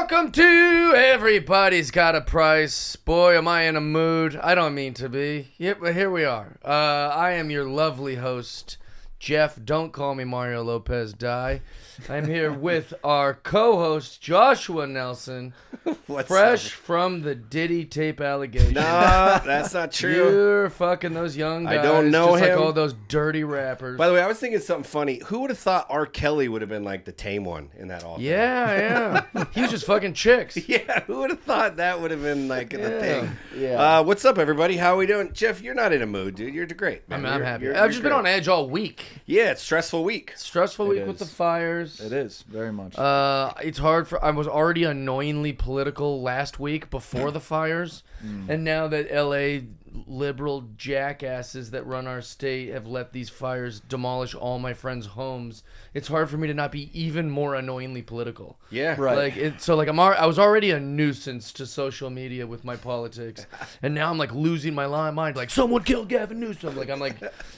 Welcome to Everybody's Got a Price. Boy, am I in a mood. I don't mean to be. Yep, but here we are. I am your lovely host, Jeff. Don't call me Mario Lopez Die. I'm here with our co-host, Joshua Nelson. Fresh from the Diddy tape allegation. No, that's not true. You're fucking those young guys. I don't know just him. like all those dirty rappers. By the way, I was thinking something funny. Who would have thought R. Kelly would have been like the tame one in that all thing? Yeah. He was just fucking chicks. Yeah, who would have thought that would have been like the thing? Yeah. What's up, everybody? How are we doing? Jeff, you're not in a mood, dude. You're great, man. I'm happy. You're I've just been on edge all week. Yeah, it's a stressful week. Stressful week with the fires. It is, very much. It's hard for. I was already annoyingly political last week before the fires, and now that LA liberal jackasses that run our state have let these fires demolish all my friends' homes, it's hard for me to not be even more annoyingly political. Yeah, right. I was already a nuisance to social media with my politics, and now I'm like losing my mind. Like someone killed Gavin Newsom.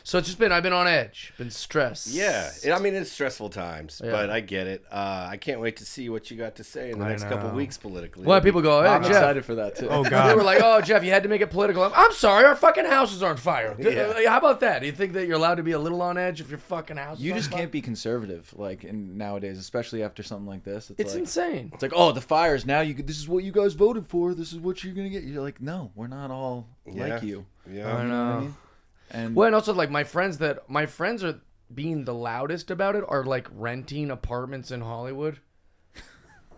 So it's just been. I've been on edge, been stressed. Yeah, I mean it's stressful times, but I get it. I can't wait to see what you got to say in the next couple weeks politically. Well, people go, hey, I'm Jeff. excited for that too. Oh God! They were like, "Oh, Jeff, you had to make it political." I'm sorry, our fucking houses are on fire. Yeah. How about that? Do you think that you're allowed to be a little on edge if your fucking house is You on just fire? can't be conservative nowadays, especially after something like this. It's like, insane. It's like, oh, the fires. Now this is what you guys voted for. This is what you're gonna get. You're like, no, we're not all like you. Yeah, I know. You know what I mean? And Well, and also like my friends are being the loudest about it are like renting apartments in Hollywood.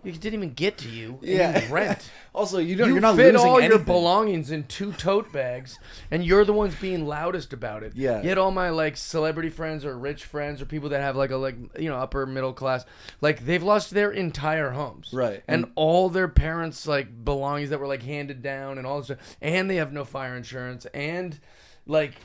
It didn't even get to you. And Yeah. you rent. also, You you're not fit losing all your anything. belongings in 2 tote bags, and you're the ones being loudest about it. Yeah. Yet all my like celebrity friends or rich friends or people that have like upper middle class, like they've lost their entire homes. Right. And all their parents' like belongings that were like handed down and all this stuff, and they have no fire insurance, and like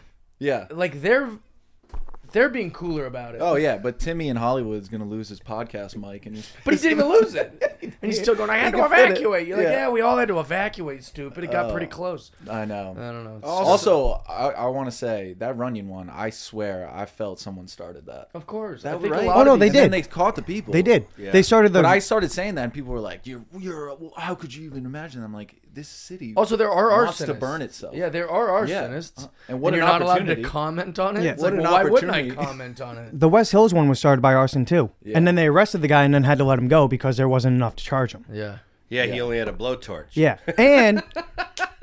they're being cooler about it. Oh yeah, but Timmy in Hollywood is gonna lose his podcast mic, and But he didn't even lose it. And he's still going, I had to can fit it. evacuate. You're like, Yeah. yeah, we all had to evacuate, stupid. It got pretty close. I know. I don't know. Also, I want to say that Runyon one. I swear, I felt someone started that. Of course. That I think right? a lot Oh, of no, these- they And then did. they caught the people. They did. Yeah. They started the. But I started saying that, and people were like, "You're. How could you even imagine?" I'm like, this city. Also, there are wants arsonists. to burn itself. Yeah, there are Yeah. arsonists. And what you're an not allowed to opportunity. comment on it? Yeah. It's What like, an well, why wouldn't I opportunity. comment on it? The West Hills one was started by arson too, Yeah. and then they arrested the guy and then had to let him go because there wasn't enough to charge him. Yeah. Yeah, he only had a blowtorch. Yeah, and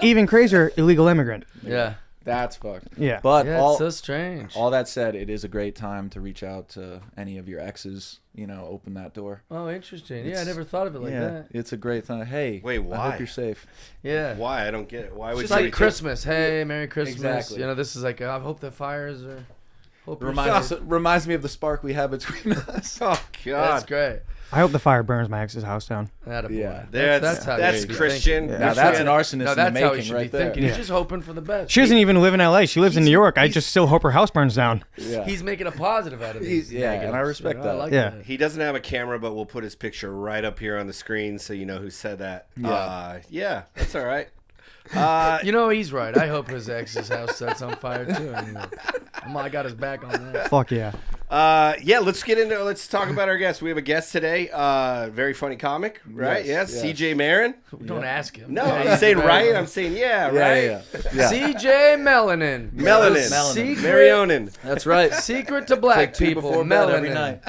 even crazier, illegal immigrant. Yeah. That's fucked. Yeah. But Yeah, it's so strange. all that said, it is a great time to reach out to any of your exes. Open that door. Oh, interesting. Yeah, I It's- never thought of it like yeah, that. it's a great time. Hey, Wait, I why? hope you're safe. Yeah. Why? I don't get it. Why would It's you like reach out? Christmas. Hey, Merry Christmas. Exactly. This is like, I hope the fires are... Hope you're Reminds me of the spark we have between us. Oh God, That's great. I hope the fire burns my ex's house down. Attaboy. Yeah. That's how you that's should be Christian. thinking. Now that's an arsonist No, in that's the how you making should right be there. thinking. He's just hoping for the best. She doesn't even live in LA. She lives in New York. I just still hope her house burns down. Yeah. He's making a positive out of these. Yeah, and I negatives. respect I that. like Yeah. that. He doesn't have a camera, but we'll put his picture right up here on the screen so you know who said that. Yeah, that's all right. He's right. I hope his ex's house sets on fire too. I got his back on that. Fuck yeah. Let's talk about our guest. We have a guest today. Very funny comic, right? Yes, Yes. yes. CJ Marin. Don't ask him. No, Yeah, I'm saying he's right. very- I'm saying yeah, Yeah, right. yeah. CJ Melanin. Melanin. Secret, Marionin. That's right. secret to black Like 2 people. before bed Melanin. every night.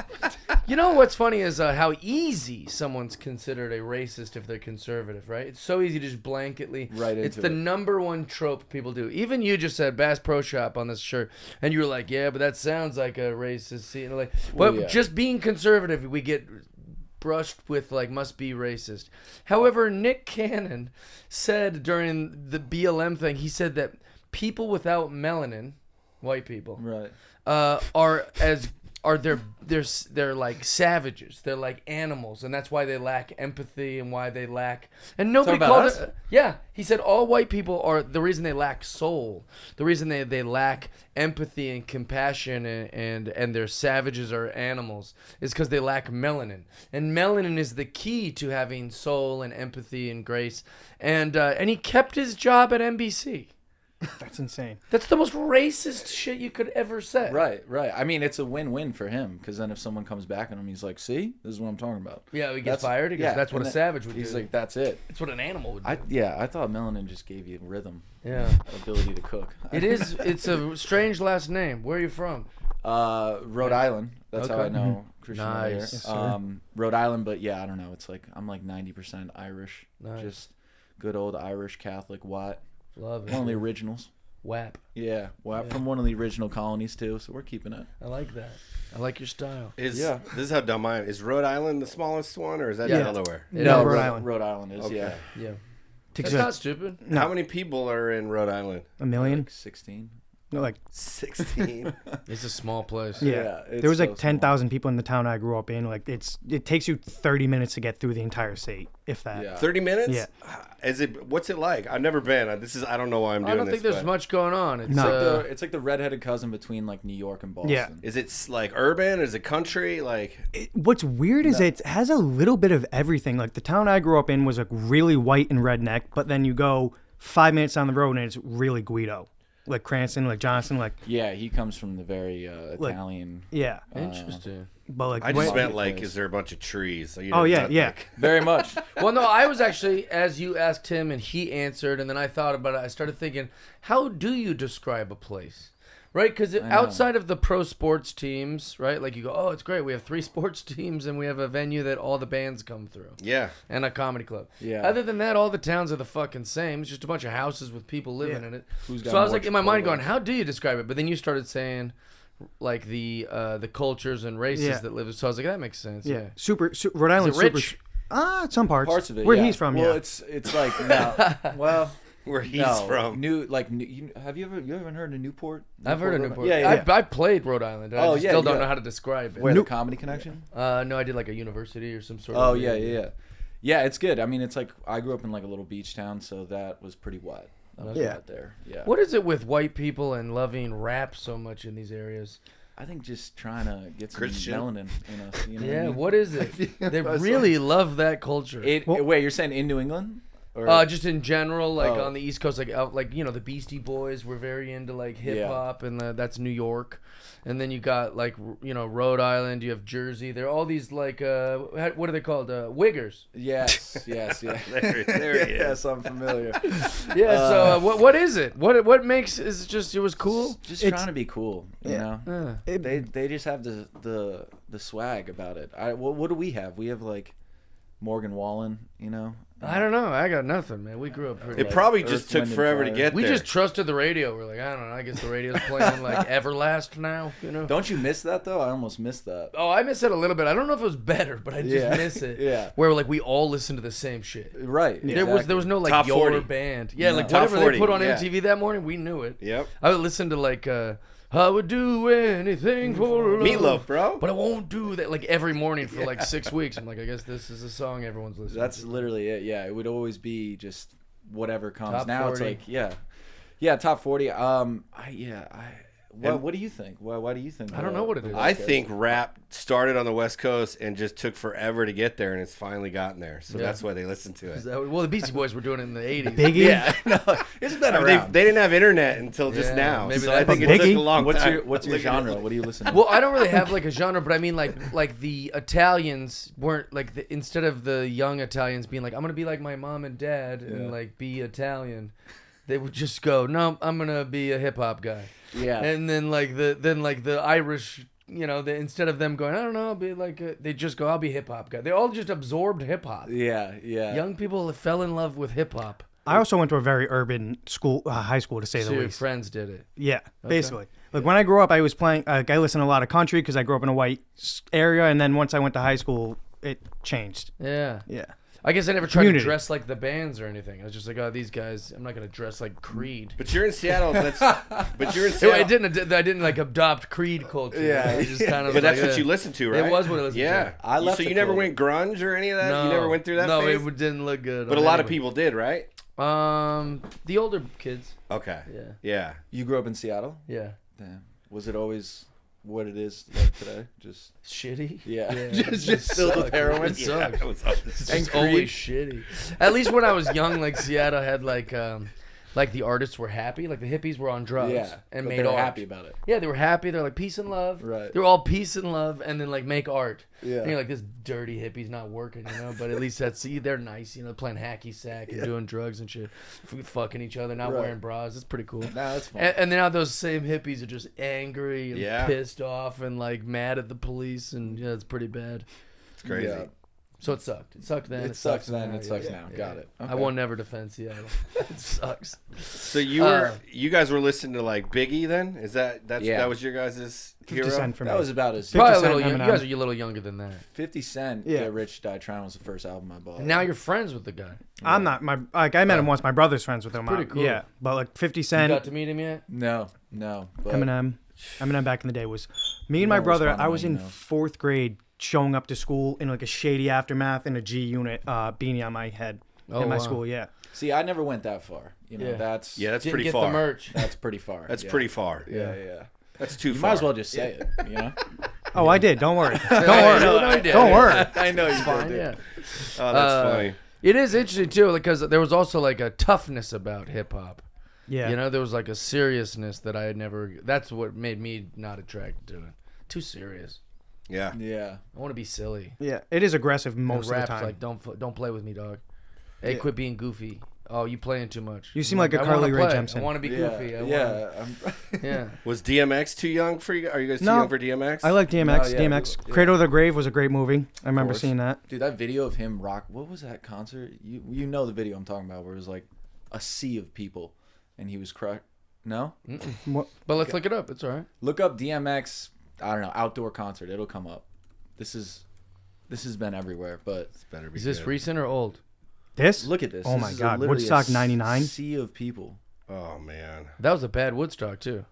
You know what's funny is how easy someone's considered a racist if they're conservative, right? It's so easy to just blanketly. Right It's into the it. number one trope people do. Even you just said Bass Pro Shop on this shirt, and you were like, "Yeah, but that sounds like a racist scene." Like, but Well, yeah. just being conservative, we get brushed with like must be racist. However, Nick Cannon said during the BLM thing, he said that people without melanin, white people, Right. they're like savages. They're like animals, and that's why they lack empathy and why they lack. And nobody Talking about called us? it. Yeah, he said all white people are the reason they lack soul. The reason they lack empathy and compassion and they're savages or animals is because they lack melanin. And melanin is the key to having soul and empathy and grace. And he kept his job at NBC. That's insane. That's the most racist shit you could ever say. Right. I mean, it's a win-win for him because then if someone comes back on him, he's like, "See, this is what I'm talking about." Yeah, he gets fired. He goes, that's what a savage would do. He's like, "That's it." It's what an animal would do. I thought Marrinan just gave you rhythm. Yeah. Ability to cook. It's a strange last name. Where are you from? Rhode Island. That's how I know Christian Nice. here. Yes, sir. Rhode Island, but yeah, I don't know. It's like I'm like 90% Irish. Nice. Just good old Irish Catholic Watt. Love it. One of the originals. WAP. Yeah, Watt from one of the original colonies too. So we're keeping it. I like that. I like your style. This is how dumb I am. Is Rhode Island the smallest one, or is that Yeah. Delaware? No, Rhode Island. Rhode Island is Okay. Yeah. Takes That's not stupid. No. How many people are in Rhode Island? a million. like 16. No, like 16. It's a small place. yeah. it's There was so like 10,000 people in the town I grew up in. Like it takes you 30 minutes to get through the entire state, if that. Yeah. 30 minutes? Yeah. What's it like? I've never been. I don't know why I'm doing I don't this. think there's but- much going on. It's, No. It's like the redheaded cousin between like New York and Boston. Yeah. Is it like urban? Is it country? Like What's weird is it has a little bit of everything. Like the town I grew up in was like really white and redneck, but then you go 5 minutes down the road and it's really Guido, like Cranston, like Johnson, like Yeah, he comes from the very Italian. yeah. interesting. But like I just Well, meant it like, is. is there a bunch of trees? So you Oh, know, yeah, not yeah. like- Very much. Well, no, I was actually, as you asked him and he answered, and then I thought about it, I started thinking, how do you describe a place? Right? Because outside of the pro sports teams, right? Like you go, oh, it's great. We have 3 sports teams and we have a venue that all the bands come through. Yeah. And a comedy club. Yeah. Other than that, all the towns are the fucking same. It's just a bunch of houses with people living in it. Who's So got I was more like in my mind Chipotle? going, how do you describe it? But then you started saying like the cultures and races Yeah. that live. So I was like, that makes sense. yeah, Yeah. super Rhode Island. Is it rich? Some parts. Parts of it. Where yeah. he's from, well, yeah. it's like no. Well, Where he's no, from. Have you ever heard of Newport? I've heard of Rhode Newport. Island? Yeah, yeah. I played Rhode Island. I Oh, just yeah, still don't yeah. know how to describe it. Where the Comedy Connection? No, I did like a university or some sort Oh of. yeah. Yeah, it's good. I mean, it's like I grew up in like a little beach town, so that was pretty wet. That was Yeah. wet there. Yeah. What is it with white people and loving rap so much in these areas? I think just trying to get some Christian? melanin in us. You know Yeah, what I mean? what is it? They really love that culture. Wait, you're saying in New England? Or, Just in general, like Oh. on the East Coast, like the Beastie Boys were very into like hip hop, and that's New York. And then you got like Rhode Island, you have Jersey. There are all these like what are they called? Wiggers. yes, yeah. There he is. Yes, I'm familiar. Yeah. So what is it? What makes is it just it was cool? Just It's- trying to be cool, you know. They just have the swag about it. What do we have? We have like Morgan Wallen, you know. I don't know. I got nothing, man. We grew up pretty. It probably just Earth, took Wind, and forever to Fire. get We there. just trusted the radio. We're like, I don't know. I guess the radio's playing like Everlast now. Don't you miss that though? I almost missed that. Oh, I miss it a little bit. I don't know if it was better, but I just Yeah. miss it. Yeah. Where like we all listened to the same shit. Right. There was no like Top your 40. band. Yeah, like Top whatever 40, they put on yeah. MTV that morning, we knew it. Yep. I would listen to like I would do anything for love. Meatloaf, bro. But I won't do that like every morning for like 6 weeks. I'm like, I guess this is a song everyone's listening That's to. literally it. Yeah, it would always be just whatever comes. Top now 40. it's like top 40. What do you think? Why do you think? I don't know what it is. I think rap started on the West Coast and just took forever to get there, and it's finally gotten there. So Yeah. that's why they listen to it. Is that, well, the Beastie Boys were doing it in the 80s. Biggie. Yeah, It's been I mean, around. they didn't have internet until just Yeah, now. maybe So I that's- think it took Biggie? a long What's time. your Look at genre? it. What do you listen to? Well, I don't really have like a genre, but I mean like the Italians weren't like instead of the young Italians being like I'm gonna be like my mom and dad and like be Italian, they would just go no I'm gonna be a hip hop guy. Yeah. And then the Irish, instead of them going I don't know I'll be like they just go I'll be hip hop guy. They all just absorbed hip hop. Yeah. Young people fell in love with hip hop. I also went to a very urban school, high school, to say So the your least. friends did it. Yeah, basically. Like when I grew up, I was playing. I listened to a lot of country because I grew up in a white area, and then once I went to high school, it changed. Yeah. Yeah. I guess I never tried Community. to dress like the bands or anything. I was just like, oh, these guys. I'm not gonna dress like Creed. But you're in Seattle. But you're in Seattle. I didn't like adopt Creed culture. Yeah, I just kind of. But that's like, what you listened to, right? It was what I listened yeah. to. I left So the you never club. went grunge or any of that? No, You never went through that No, phase? it didn't look good. But a lot of people did, right? The older kids. Okay. Yeah. Yeah. You grew up in Seattle. Yeah. Damn. Was it always what it is like today? Just Shitty. yeah. It just filled with sucked. heroin. It sucked. It was It's just always shitty. At least when I was young, like Seattle had like like the artists were happy, like the hippies were on drugs and but made they were art. happy about it. Yeah, they were happy. They're like peace and love. Right. They were all peace and love, and then like make art. Yeah. And you're like, this dirty hippie's not working, But at least they're nice, playing hacky sack and doing drugs and shit, fucking each other, not wearing bras. It's pretty cool. Nah, that's fun. And now those same hippies are just angry and pissed off and like mad at the police, and it's pretty bad. It's crazy. Yeah. So it sucked. It sucked then. It sucks then. It sucks now. Got it. Okay. I won't never defend Seattle. It sucks. So you guys were listening to like Biggie then? That was your guys' hero? 50 Cent for me. That was about as Probably a 50 little. Cent, You Eminem. guys are a little younger than that. 50 Cent. Yeah. Get Rich Die Trying was the first album I bought. And now you're friends with the guy. I'm not I met him once. My brother's friends with him. Pretty cool. Yeah, but like 50 You Cent, got to meet him yet? No. But Eminem back in the day was me and my Don't brother. respond to I my was in emails. 4th grade, showing up to school in like a shady aftermath and a G Unit beanie on my head in my school. Yeah. See, I never went that far. Yeah. That's Didn't pretty get far. the merch. That's pretty far. That's yeah. pretty far. Yeah. That's too You far. might as well just say it. Oh, I did. Don't worry. Don't No, worry. you did. Don't worry. I know you Fine, did. yeah. Oh, that's funny. It is interesting too, because there was also like a toughness about hip hop. Yeah. There was like a seriousness that I had never. That's what made me not attracted to it. Too serious. Yeah. Yeah. I want to be silly. Yeah. It is aggressive most of the Rap's time. like, don't play with me, dog. Hey, quit being goofy. Oh, you playing too much. You seem like a I Carly wanna Rae play. Jepsen. I want to be goofy. Yeah. Was DMX too young for you? Are you guys too No. young for DMX? I like DMX. No, yeah, DMX. yeah. Cradle of the Grave was a great movie. I remember course. seeing that. Dude, that video of him rock. What was that concert? You know the video I'm talking about, where it was like a sea of people, and he was No. What? But let's look it up. It's all right. Look up DMX. I don't know, outdoor concert. It'll come up. This has been everywhere, but Better be Is this good. recent or old? This? look at this. Oh This my is God. literally Woodstock a 99? Sea of people. Oh man. That was a bad Woodstock too.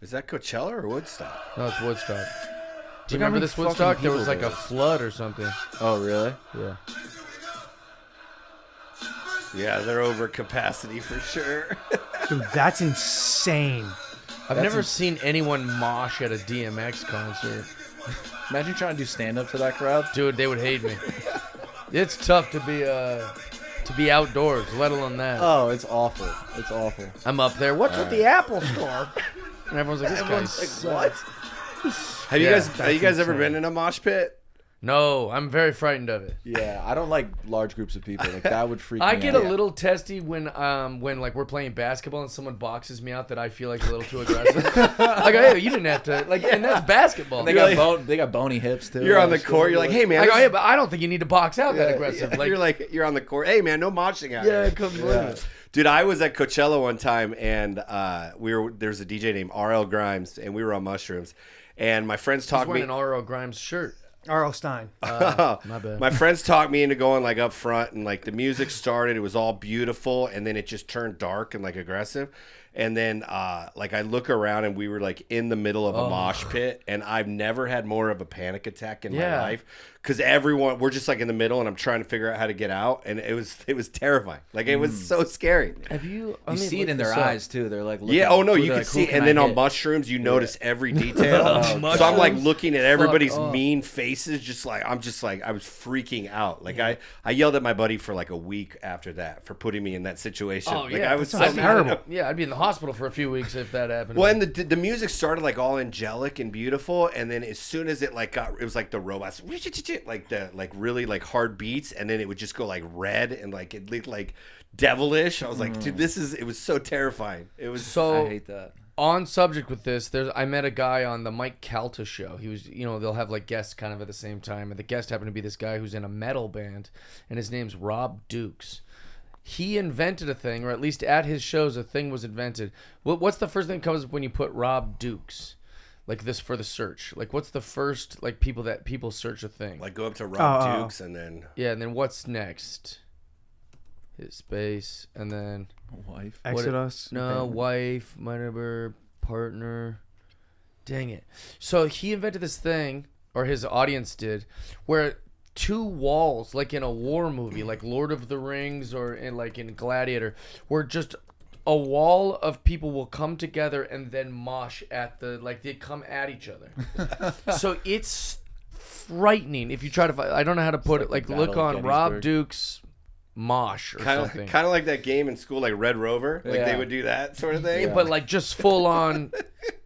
Is that Coachella or Woodstock? No, it's Woodstock. Do you Look how remember many this fucking Woodstock? There was people like a there is. flood or something. Oh really? Yeah. Yeah, they're over capacity for sure. Dude, that's insane. I've never seen anyone mosh at a DMX concert. Imagine trying to do stand up to that crowd. Dude, they would hate me. It's tough to be outdoors, let alone that. Oh, it's awful. It's awful. I'm up there. What's with the Apple Store? And everyone's like, this Everyone's guy's like, what? Have you Yeah, guys ever insane. been in a mosh pit? No, I'm very frightened of it. Yeah, I don't like large groups of people. Like that would freak me I out. get a little testy when like we're playing basketball and someone boxes me out that I feel like a little too aggressive. Like, hey, you didn't have to. Like, and that's basketball. They got bony hips too. You're on the court. You're like, hey man. I go, this- hey, but I don't think you need to box out that aggressive. Yeah, you're on the court. Hey man, no moshing out here. come yeah. Dude, I was at Coachella one time, and there's a DJ named R.L. Grimes, and we were on mushrooms, and my friends He's talked me. wearing an R.O. Grimes shirt. R.L. Stein. My bad. My friends talked me into going like up front, and like the music started. It was all beautiful, and then it just turned dark and like aggressive. And then like I look around, and we were like in the middle of a mosh pit, and I've never had more of a panic attack in my life, because we're just like in the middle, and I'm trying to figure out how to get out, and it was terrifing. Like it was so scary. Have you? You see it in their eyes too. They're like, looking, Yeah. Oh no, you they're can like, see, who can and I then on hit? mushrooms, you notice every detail. So I'm like looking at everybody's off. mean faces, I was freaking out. Like I yelled at my buddy for like a week after that for putting me in that situation. Oh Like yeah, I was so sounds mad. terrible. Yeah, I'd be in the hospital for a few weeks if that happened. Well, and the music started like all angelic and beautiful, and then as soon as it was like the robots, like the really like hard beats, and then it would just go like red and like it looked like devilish. I was like, dude, it was so terrifying. It was so I hate that. on subject with this, I met a guy on the Mike Calta show. He was, they'll have like guests kind of at the same time, and the guest happened to be this guy who's in a metal band, and his name's Rob Dukes. He invented a thing, or at least at his shows, a thing was invented. What's the first thing that comes up when you put Rob Dukes? Like this for the search. Like what's the first like people search a thing? like go up to Rob Dukes and then Yeah, and then what's next? Hit space, and then Wife. Exodus. no, wife, whatever, partner. Dang it. So he invented this thing, or his audience did, where two walls, like in a war movie, like Lord of the Rings or in Gladiator, where just a wall of people will come together and then mosh at they come at each other. So it's frightening if you try to find, I don't know how to put it, like look Battle of on Rob Gettysburg. Dukes mosh or something. Kind of like that game in school, like Red Rover. Like Yeah. they would do that sort of thing. But like just full on.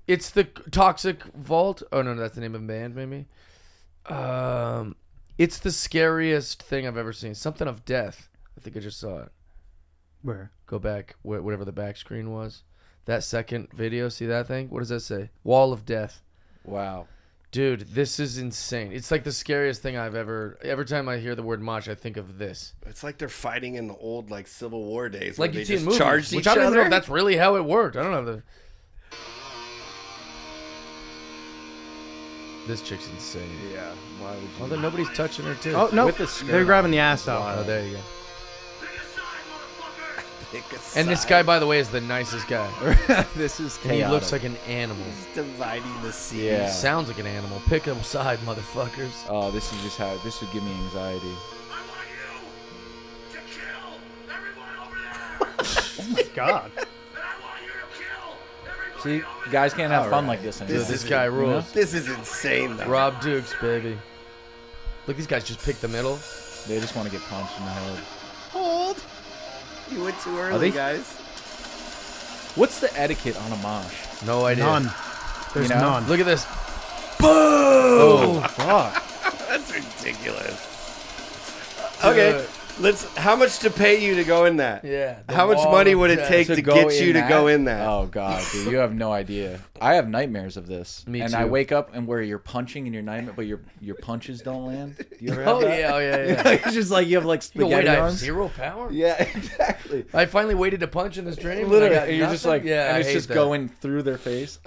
It's the Toxic Vault. Oh no, that's the name of a band, maybe. It's the scariest thing I've ever seen. Something of Death. I think I just saw it. Where? Go back, whatever the back screen was. That second video, see that thing? What does that say? Wall of Death. Wow. Dude, this is insane. It's like the scariest thing I've ever. Every time I hear the word mosh, I think of this. It's like they're fighting in the old like Civil War days. Like where you they see in just movies, charged which each I don't even know other. if that's really how it worked. I don't know. This chick's insane. Yeah. Why would you? Although nobody's touching her too. Oh no, With the skirt they're on. grabbing the ass out. Oh, there you go. Pick a And this side. guy, by the way, is the nicest guy. This is And he chaotic. looks like an animal. dividing the sea. Yeah. He sounds like an animal. Pick a side, motherfuckers. Oh, this is just how. This would give me anxiety. I want you to kill everyone over there. Oh my god. And I want you to kill everybody See, guys can't have fun like this anymore. Dude, this guy rules. This is insane, though. Rob Dukes, baby. Look, these guys just picked the middle. They just want to get punched in the head. Hold. You went too early, they- guys. What's the etiquette on a mosh? No idea. None. There's You know? none. Look at this. Oh, fuck. That's ridiculous. Okay, Dude. how much to pay you to go in that? Yeah. the How much wall money of would it death. take to go get in you to that? go in that? Oh god, dude, you have no idea. I have nightmares of this. Me and too. I wake up and where you're punching in your nightmare, but your punches don't land. Do you ever have Oh, that? yeah, oh, yeah, yeah. It's just like you have like You go, spaghetti wait, I have arms. 0 power? Yeah, exactly. I finally waited to punch in this dream. and I Literally, got and you're just nothing? like, yeah, and I it's hate just that. going through their face.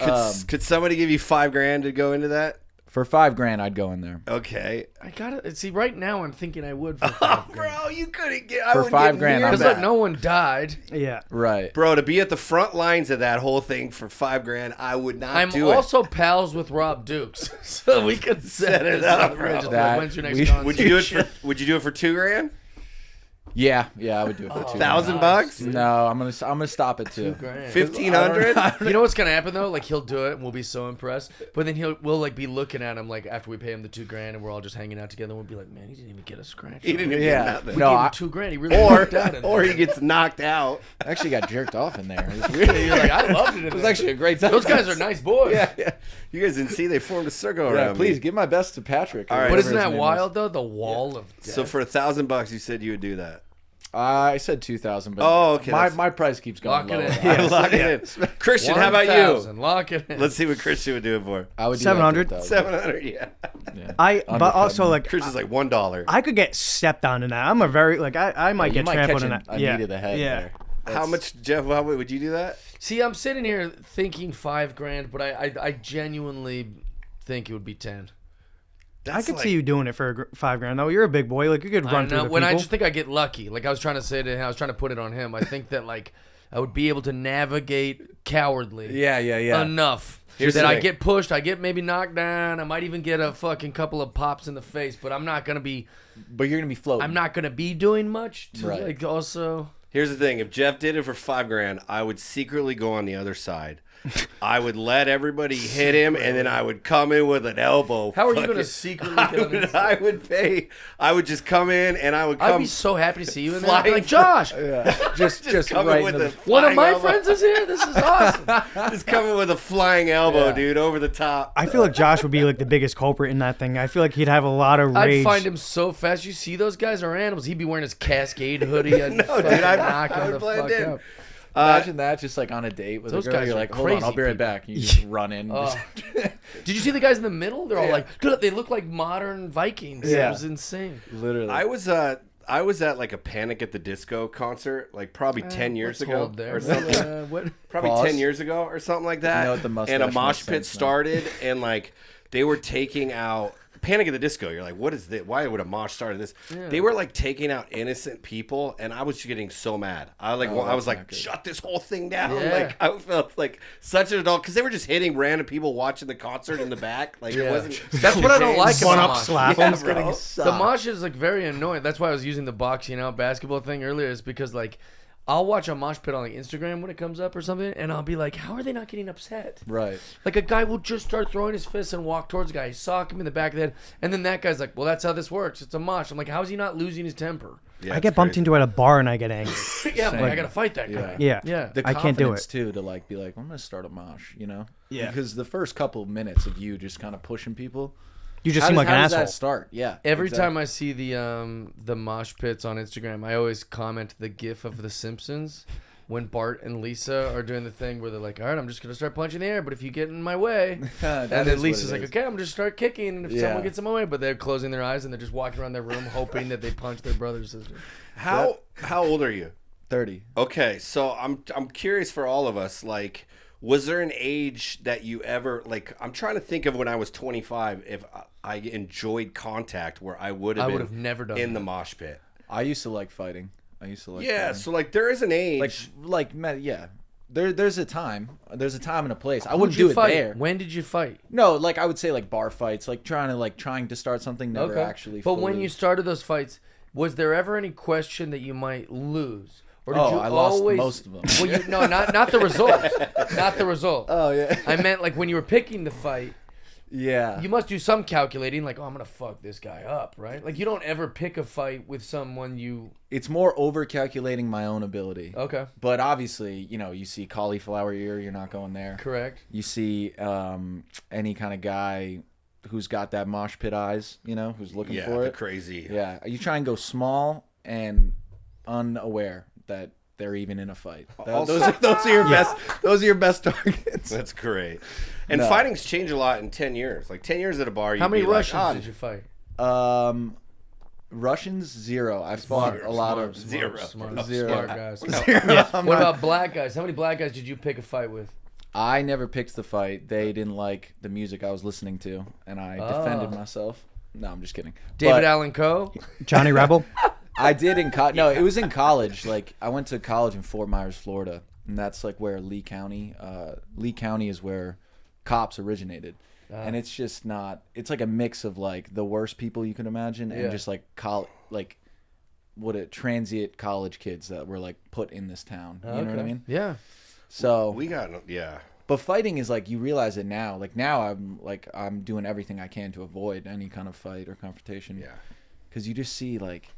Could somebody give you $5,000 to go into that? For $5,000, I'd go in there. Okay. I gotta see. Right now, I'm thinking I would for $5,000. Bro, you couldn't get. For $5,000, I'm Because back. like no one died. Yeah. Right. Bro, to be at the front lines of that whole thing for $5,000, I would not I'm do it. also pals with Rob Dukes, so we could set it up. bro. Just That- like, when's your next we- concert? Would you do it for? Would you do it for $2,000? Yeah, I would do it for $2,000. $1,000? No, I'm gonna stop it too. $2,000. 1,500? You know what's gonna happen though? Like he'll do it, and we'll be so impressed. But then we'll like be looking at him like after we pay him the $2,000, and we're all just hanging out together. And we'll be like, man, he didn't even get a scratch. He didn't even Yeah. get nothing. We No, gave I- him $2,000. He really Or worked out in or there. he gets knocked out. I actually got jerked off in there. It was weird. You're like, I loved it. It was actually a great time. Those guys are nice boys. Yeah. You guys didn't see they formed a circle Yeah, around please me. give my best to Patrick. All right. But Whatever isn't his that name wild though? The wall of death. So for $1,000, you said you would do that. I said 2,000, but Oh, okay, my that's- price keeps going Lock it lower. in. I- Yeah. Lock it in. Christian, how about you? 1,000. Lock it in. Let's see what Christian would do it for. I would do 700? that for 1,000. 700, yeah. Yeah. I Under but also $5,000. like Christian's like $1. I could get stepped on in that. I'm a very like I might You get might trampled catch in a that. knee Yeah. to the head Yeah. there. How much, Jeff? How would you do that? See, I'm sitting here thinking $5,000, but I genuinely think it would be 10. I could see you doing it for $5,000 though. You're a big boy. Like you could I run don't through know. the When I people. just think I get lucky. Like I was trying to say to him, I was trying to put it on him. I think that like I would be able to navigate cowardly Yeah. enough Here's that the I thing. get pushed. I get maybe knocked down. I might even get a fucking couple of pops in the face. But I'm not gonna be. But you're gonna be floating. I'm not gonna be doing much. To Right. like also. Here's the thing: if Jeff did it for $5,000, I would secretly go on the other side. I would let everybody hit him, and then I would come in with an elbow. How are you Fucking- gonna secretly get on the I would pay. I would just come in, and I would I'd come. be so happy to see you in there. I'd be flying like Josh, just coming right with into a the. one of flying my elbow. friends is here. This is awesome. Just coming with a flying elbow, Yeah. dude, over the top. I feel like Josh would be like the biggest culprit in that thing. I feel like he'd have a lot of rage. I'd find him so fast. You see those guys are animals. He'd be wearing his Cascade hoodie. I'd No, dude, fucking I knock him would the blend fuck in. up. Imagine that just like on a date with Those a girl. guys You're are like, hold on, crazy I'll be right people. back. You just run in. Oh. Did you see the guys in the middle? They're all like, dude, they look like modern Vikings. Yeah. It was insane. Literally. I was at like a Panic at the Disco concert, like probably 10 years What's ago hold there? or something. What? Probably Pause. 10 years ago or something like that. You know what the mustache and a makes mosh pit sense now. started, and like they were taking out Panic at the Disco. You're like, what is this? Why would a mosh start this? They were like taking out innocent people, and I was getting so mad. I was that's like, not good. shut this whole thing down. Yeah. Like I felt like such an adult because they were just hitting random people watching the concert in the back. Like it Yeah. wasn't. That's what I don't like One about up mosh. slap Yeah, him. bro. The mosh is like very annoying. That's why I was using the boxing out basketball thing earlier. Is because like I'll watch a mosh pit on like Instagram when it comes up or something, and I'll be like, how are they not getting upset? Right. Like a guy will just start throwing his fists and walk towards the guy, sock him in the back of the head, and then that guy's like, well, that's how this works. It's a mosh. I'm like, how is he not losing his temper? Yeah, I get bumped into at a bar and I get angry. Yeah, I'm like, Same. I gotta fight that guy. Yeah. Yeah. The I can't do confidence it. too to like be like, I'm gonna start a mosh, you know? Yeah. Because the first couple of minutes of you just kind of pushing people, You just how seem does, like an how does asshole. that start? Yeah. Every exactly. time I see the mosh pits on Instagram, I always comment the gif of The Simpsons when Bart and Lisa are doing the thing where they're like, all right, I'm just going to start punching the air, but if you get in my way. That And is then what Lisa's it like, is. okay, I'm just start kicking, and if Yeah. someone gets in my way, but they're closing their eyes and they're just walking around their room hoping that they punch their brother or sister. How old are you? 30. Okay, so I'm curious for all of us. Like, was there an age that you ever like? I'm trying to think of when I was 25. If I enjoyed contact, where I would I have would been have never done in that. the mosh pit. I used to like fighting. Yeah, fighting. so like there is an age. Yeah. There's a time and a place. I Who'd wouldn't you do it fight? there. When did you fight? No, like I would say like bar fights, like trying to start something, never actually. But when fully- you started those fights, was there ever any question that you might lose? Or did Oh, you I lost always... most of them. Well, no, not the result. Not the result. Oh yeah. I meant like when you were picking the fight, Yeah. you must do some calculating, like, oh, I'm gonna fuck this guy up, right? Like you don't ever pick a fight with someone you. It's more over calculating my own ability. Okay, But obviously, you see cauliflower ear, you're not going there. correct. You see any kind of guy who's got that mosh pit eyes, who's looking yeah, for the it. crazy. Yeah, you try and go small and unaware that they're even in a fight. Also- Those are your best. Those are your best targets. That's great. And No. fighting's changed a lot in 10 years. Like 10 years at a bar. How you'd many be like, Russians "Ah, did you fight? Russians 0. I've fought a lot of Zero. Smart Zero. guys. Zero. I'm What not- about black guys? How many black guys did you pick a fight with? I never picked the fight. They didn't like the music I was listening to, and I defended myself. No, I'm just kidding. David But Allen Coe? Johnny Rebel. I did in no, it was in college. Like I went to college in Fort Myers, Florida, and that's like where Lee County is where cops originated. And it's just not. It's like a mix of like the worst people you can imagine, Yeah. and just like transient college kids that were like put in this town. You know what I mean? Yeah. So We got, yeah. but fighting is like you realize it now. Like now I'm doing everything I can to avoid any kind of fight or confrontation. Yeah. Because you just see like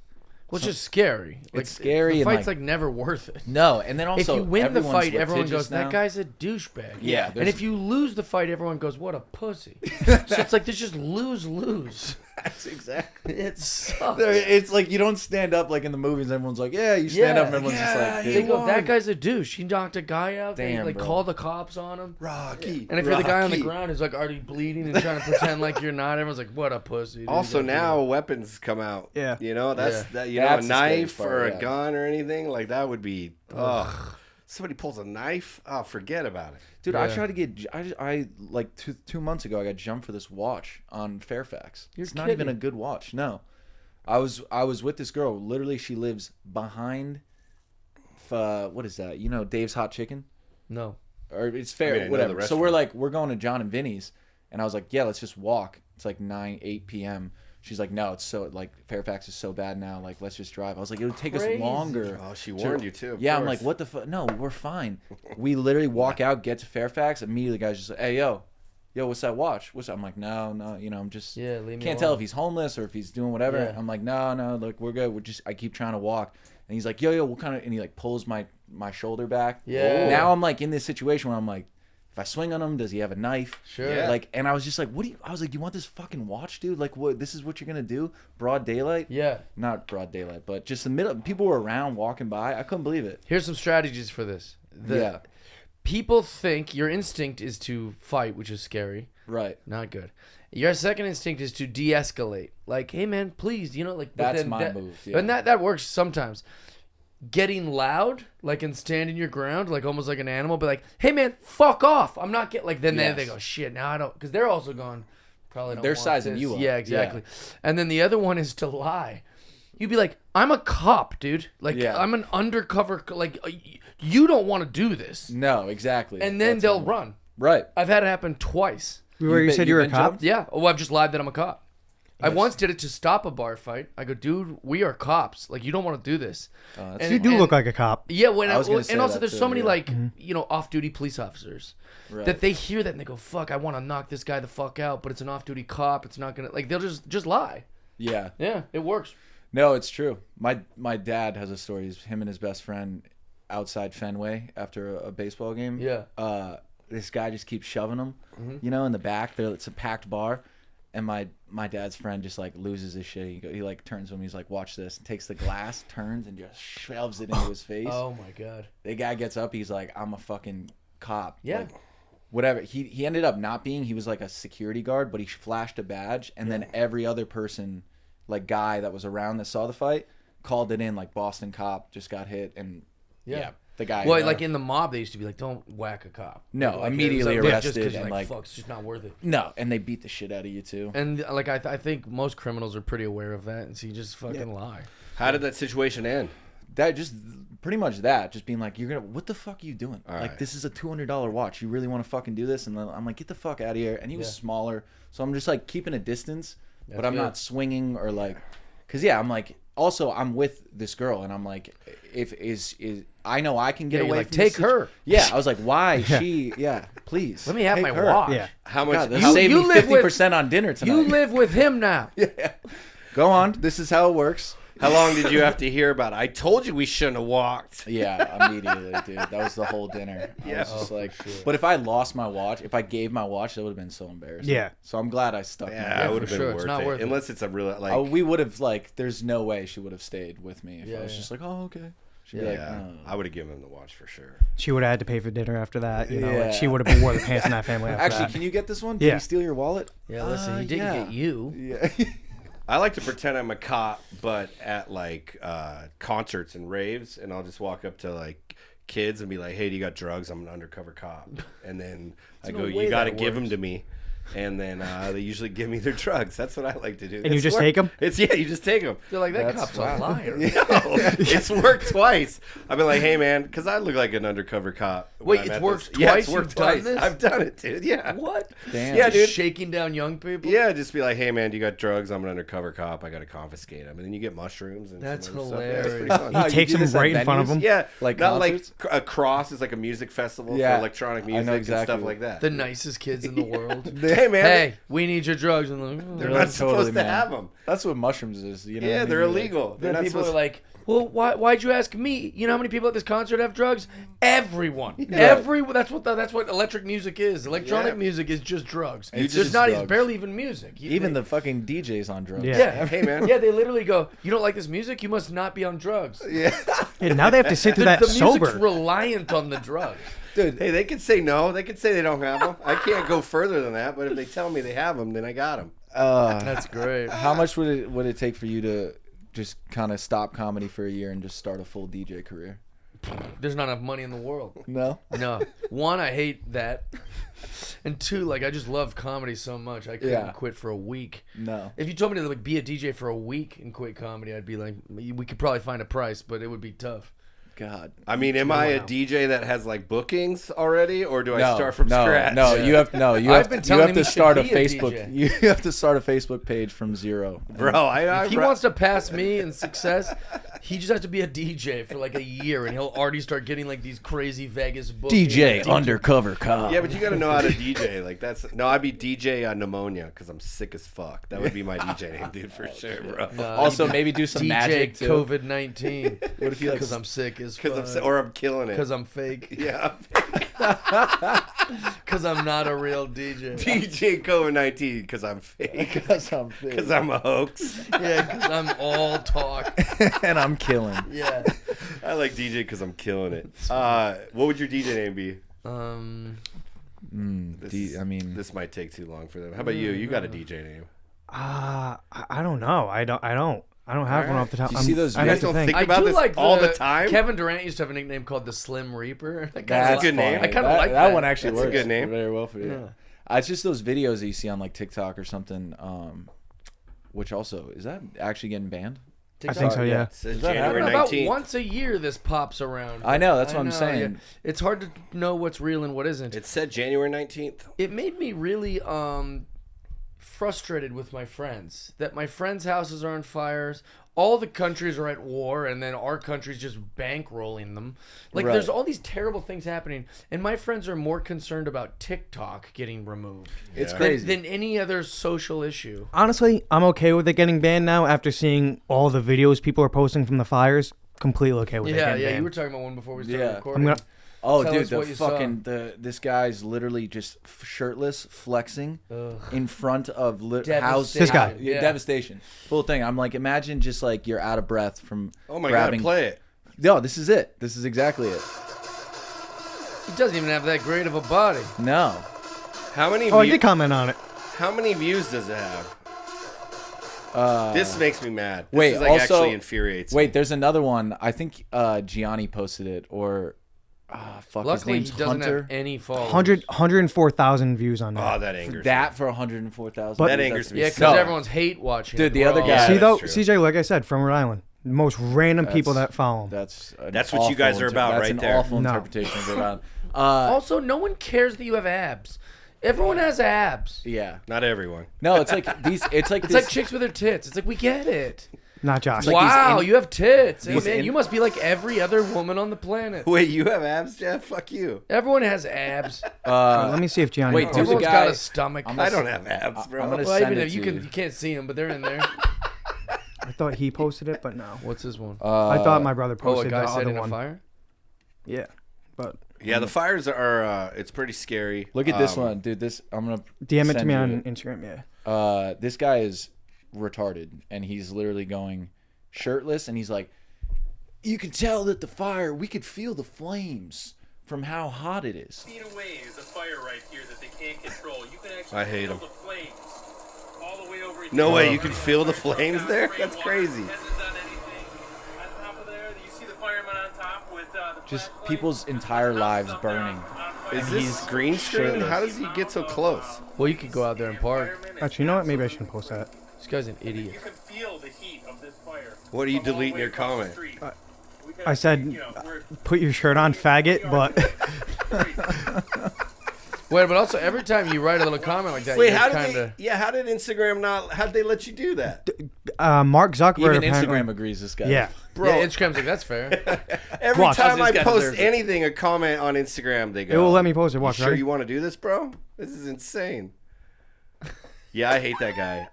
Well, it's just scary. Like, scary The and, fight's like- like never worth it. no, and then If also you win the everyone's fight, everyone litigious goes, that now. guy's a douchebag. Yeah, And there's- if you lose the fight, everyone goes, what a pussy. So it's like, there's just lose-lose. That's exactly. It sucks. It's like you don't stand up like in the movies. Everyone's like, yeah, you stand up, and everyone's just like, They dude, go, that guy's a douche. He knocked a guy out. They Damn, like bro. call the cops on him. Rocky. And if you're the guy on the Rocky. ground who's like already bleeding and trying to pretend like you're not, everyone's like, what a pussy. dude. Also You gotta now weapons come out. Yeah. You know, that's Yeah. that. You That's know, the a scary knife part, or yeah. a gun or anything like that would be. Ugh. Somebody pulls a knife. Oh, forget about it. dude, Yeah. I tried to get. I like two months ago. I got jumped for this watch on Fairfax. You're it's not even a kidding. good watch. No, I was with this girl. Literally, she lives behind. What is that? You know, Dave's Hot Chicken. No. Or it's fair, I know the whatever. So restaurant. we're going to John and Vinny's, and I was like, yeah, let's just walk. It's like 8 p.m. She's like, no, it's so like Fairfax is so bad now. Like, let's just drive. I was like, it would take Crazy. us longer. Oh, she warned you too. of Yeah, I'm course. like, what the fuck? No, we're fine. We literally walk out, get to Fairfax. Immediately, the guy's just like, hey, yo, what's that watch? What's that? I'm like, no, I'm just Yeah, leave me can't tell alone. if he's homeless or if he's doing whatever. Yeah. I'm like, no, look, we're good. I keep trying to walk, and he's like, yo, what kind of? And he like pulls my shoulder back. Yeah. Now I'm like in this situation where I'm like, if I swing on him, does he have a knife? Sure. Yeah. Like, and I was just like, I was like, you want this fucking watch, dude? Like, what? This is what you're gonna do? Broad daylight? Yeah. Not broad daylight, but just the middle. People were around walking by. I couldn't believe it. Here's some strategies for this. Yeah. People think your instinct is to fight, which is scary. Right. Not good. Your second instinct is to de-escalate. Like, hey man, please, like. but That's then my that- move, yeah. And that works sometimes. Getting loud, like, and standing your ground, like almost like an animal, but like, hey man, fuck off. I'm not getting like. Then Yes. they go, shit. Now I don't, because they're also going. Probably don't They're want sizing this. you up. Yeah, exactly. And then the other one is to lie. You'd be like, I'm a cop, dude. Like, Yeah. I'm an undercover. Like, you don't want to do this. No, exactly. And then That's they'll what- run. Right. I've had it happen twice. Where you said you were a been cop? jumped? Yeah. Oh, I've just lied that I'm a cop. I once did it to stop a bar fight. I go, dude, we are cops. Like, you don't want to do this. You do look like a cop. Yeah, say and also that there's too, so many yeah. like off-duty police officers that they hear that and they go, fuck, I want to knock this guy the fuck out, but it's an off-duty cop. It's not gonna they'll just lie. Yeah. Yeah, it works. No, it's true. My dad has a story. He's him and his best friend outside Fenway after a baseball game. Yeah. This guy just keeps shoving him, in the back. It's a packed bar. And my dad's friend just like loses his shit. He like turns to him. He's like, "Watch this." And takes the glass, turns, and just shoves it into his face. Oh my god. The guy gets up. He's like, "I'm a fucking cop." Yeah. Like, whatever. He ended up not being. He was like a security guard, but he flashed a badge, and then every other person, like guy that was around that saw the fight, called it in. Like Boston cop just got hit, and the guy. Well, like in the mob, they used to be like, "Don't whack a cop." No, like, immediately just arrested because and like fuck, it's just not worth it. no, and they beat the shit out of you too. And like I think most criminals are pretty aware of that, and so you just fucking lie. How did that situation end? That just pretty much that. Just being like, what the fuck are you doing? All like right. this is a $200 watch. You really want to fucking do this? And then I'm like, get the fuck out of here. And he was smaller, so I'm just like keeping a distance, but I'm good. not swinging or like, cause I'm like, also I'm with this girl, and I'm like, if I know I can get Yeah, you're away. like, from take this her. Yeah, I was like, why she? Yeah, please. Let me have take my her. watch. Yeah. How much? God, this how- saved you me live with- 50% on dinner tonight. You live with him now. Go on. This is how it works. How long did you have to hear about it? I told you we shouldn't have walked. Yeah, immediately, dude. That was the whole dinner. I was just like, but if I lost my watch, if I gave my watch, that would have been so embarrassing. Yeah. So I'm glad I stuck. Yeah, it would have for been sure. It's worth not it. worth it. Unless it's a real like. Oh, we would have like. There's no way she would have stayed with me if I was Yeah. just like, oh, okay. She'd be yeah, like, no. I would have given him the watch for sure. She would have had to pay for dinner after that. You know, Yeah. like she would have wore the pants in that family after Actually, that. can you get this one? Can Yeah. you steal your wallet? Yeah, listen, he didn't yeah. get you. Yeah. I like to pretend I'm a cop, but at like concerts and raves, and I'll just walk up to like kids and be like, "Hey, do you got drugs? I'm an undercover cop." And then I no go, way "You got to that give them works. to me." And then they usually give me their drugs. That's what I like to do. And you It's just work- take 'em? It's you just take them. They're like, that That's cop's wow. a liar. No, it's worked twice. I've been like, "Hey, man," because I look like an undercover cop. when Wait, I'm it's at worked this. Yeah, twice? it's worked You've done twice. this? I've done it, dude. Yeah. What? Damn. Yeah, dude. Shaking down young people? Yeah, just be like, "Hey, man, do you got drugs? I'm an undercover cop. I got to confiscate them." And then you get mushrooms and That's some other stuff. Yeah, it's pretty hilarious. fun. He takes do him this at right in front of venues? him. Yeah, Like not concerts? like a cross is like a music festival Yeah, for electronic I know music and exactly stuff what- like that. The nicest kids in the world. Hey, man, Hey, we need your drugs. And they're like, not supposed Totally, to man. have them. That's what mushrooms is. You know. Yeah, what I they're mean? Like, illegal. They're then not people are supposed. like, well, why'd you ask me? You know how many people at this concert have drugs? Everyone. That's what electric music is. Electronic Yeah. music is just drugs. It's It's just not. It's drugs. barely even music. Even the fucking DJs on drugs. Yeah. yeah. Hey, man. Yeah, they literally go, you don't like this music? You must not be on drugs. Yeah, And now they have to sit through that The music's sober. reliant on the drugs. Dude, hey, they could say no. They could say they don't have them. I can't go further than that. But if they tell me they have them, then I got them. That's great. how much would it take for you to just kind of stop comedy for a year and just start a full DJ career? There's not enough money in the world. No. No. One, I hate that. And two, like I just love comedy so much I couldn't Yeah. quit for a week. No. If you told me to like be a DJ for a week and quit comedy, I'd be like, we could probably find a price, but it would be tough. God. I mean, am I a Wow. DJ that has like bookings already, or do I No, start from no, scratch? No, you have I've been telling him to he should start a be a Facebook. DJ. You have to start a Facebook page from zero, bro. I If he wants to pass me in success, he just has to be a DJ for like a year, and he'll already start getting like these crazy Vegas bookings. DJ undercover cop. Yeah, but you got to know how to DJ. Like that's no, I'd be DJ pneumonia because I'm sick as fuck. That would be my DJ name, dude, for sure, bro. Also, maybe do some DJ magic too. COVID-19. What if you like Because I'm sick as fuck. Because I'm killing it. Because I'm fake. Yeah, Because I'm not a real DJ. DJ COVID-19 because I'm fake. Because I'm big. Because I'm a hoax. Yeah, because I'm all talk. and I'm killing. Yeah. I like DJ because I'm killing it. What would your DJ name be? I mean, This might take too long for them. How about you? You got a DJ name? I don't know. I don't have one off the top. Do you see those I'd You have guys to don't think. think I about do this like all the time? Kevin Durant used to have a nickname called the Slim Reaper. That that's good name. funny. I kinda like that that. one actually That's a works good name. very well for you. Yeah. It's just those videos that you see on like TikTok or something. Which also is that actually getting banned? I think so. Yeah. It says Is that January About 19th. once a year, this pops around. I know, that's what I'm know, saying. yeah. It's hard to know what's real and what isn't. It said January 19th. It made me really frustrated with my friends that my friends' houses are on fires. All the countries are at war, and then our country's just bankrolling them. Like, there's all these terrible things happening, and my friends are more concerned about TikTok getting removed. It's crazy. Than any other social issue. Honestly, I'm okay with it getting banned now after seeing all the videos people are posting from the fires. Completely okay with it getting banned. You were talking about one before we started recording. I'm gonna. Oh, Tell dude, us the what you saw. fucking this guy's literally just shirtless, flexing in front of houses. This guy. Yeah, devastation, full thing. I'm like, imagine just like you're out of breath from. Oh my grabbing... God, play it. No, this is it. This is exactly it. He doesn't even have that great of a body. No. How many? Oh, I did comment on it. How many views does it have? This makes me mad. This Wait, is, like, also actually infuriates me. Wait, there's another one. I think Gianni posted it, or fuck, Luckily, his he name's doesn't Hunter. have any followers. 104,000 views on that. Oh, that angers me. That for 104,000. But- That angers me. Yeah, so because much. everyone's hate watching. Dude, it. the We're other all- guy- See Yeah, though, that's true. CJ, like I said, from Rhode Island, the most random people that follow him. That's what you guys are about that's right an there. awful No. interpretation of it. Also, no one cares that you have abs. Everyone has abs. Yeah. Not everyone. No, it's like these. It's like It's this. like chicks with their tits. It's like, we get it. Not Josh. like Wow, these you have tits. Hey, these man, in- you must be like every other woman on the planet. Wait, you have abs, Jeff? Fuck you. Everyone has abs. Let me see if Gianni. wait, posted there's a it. Everyone's guy- got a stomach. I'm I don't have abs, bro. I'm gonna well, send even it if you to can, you can't see them, but they're in there. I thought he posted it, but no. What's this one? I thought my brother Oh, a posted guy the other setting a one. fire? Yeah, but Yeah, the fires are. It's pretty scary. Look at this one, dude. This I'm gonna DM it to send me you on it. Instagram. Yeah. This guy is retarded, and he's literally going shirtless, and he's like, "You can tell that the fire. We could feel the flames from how hot it is." Feet away is a fire right here that they can't control. You can actually I hate feel 'em. the flames all the way over. No here. way, you can feel the flames there? That's crazy. Hasn't done anything. On top of there, you see the fireman on top with the Just flashlight. people's entire lives Up there burning. on fire. Is this green screen? How does he get so close? Well, you could go out there and park. Actually, you know what? Maybe I shouldn't post that. This guy's an You idiot. can feel the heat of this fire. What are you from all the deleting way your across the comment? street. We I gotta said, see, you know, we're- put your shirt on, faggot. But Wait, but also every time you write a little comment like that, Wait, you're how did kinda... they? Yeah, how did Instagram not? How did they let you do that, Mark Zuckerberg. Even apparently- Instagram agrees. This guy. Yeah. bro? Yeah, Instagram's like, that's fair. Every Watch. time This I guy post deserves it. anything, a comment on Instagram, they go, It will let me post it. Watch, You sure ready? you want to do this, bro? This is insane. Yeah, I hate that guy.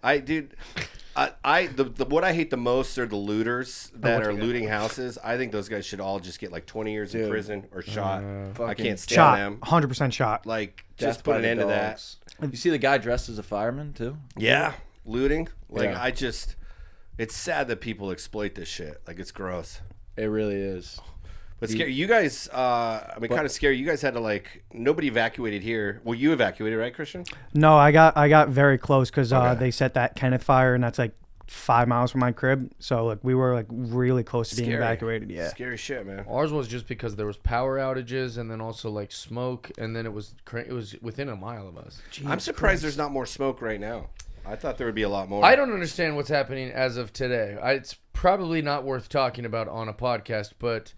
What I hate the most are the looters that are looting houses. I think those guys should all just get like 20 years in prison or shot. I Fucking can't stand Shot. them. 100% shot. Like, Death just put by an the end to that. dogs. You see the guy dressed as a fireman too? Yeah, looting. Like, Yeah. it's sad that people exploit this shit. Like, it's gross. It really is. But scary. You guys, kind of scary. You guys had to, like, nobody evacuated here. Well, you evacuated, right, Christian? No, I got very close because Okay. they set that Kenneth fire, and that's like 5 miles from my crib. So like we were like really close to being Scary. evacuated. Yeah. Scary shit, man. Ours was just because there was power outages and then also like smoke, and then it was within a mile of us. I'm surprised there's not more smoke right now. I thought there would be a lot more. I don't understand what's happening as of today. It's probably not worth talking about on a podcast, but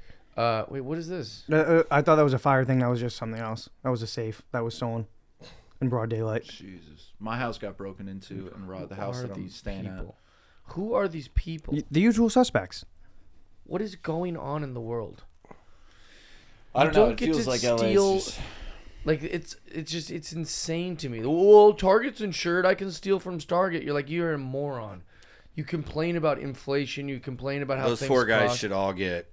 wait, what is this? I thought that was a fire thing. That was just something else. That was a safe that was stolen in broad daylight. Jesus. My house got broken into and robbed. The house Who that are I'm these staying at. people? Who are these people? The usual suspects. What is going on in the world? I You don't know. don't It get feels to like LA steal- is just... Like it's insane to me. Well, Target's insured. I can steal from Target. You're like, you're a moron. You complain about inflation. You complain about how Those things four guys cost. should all get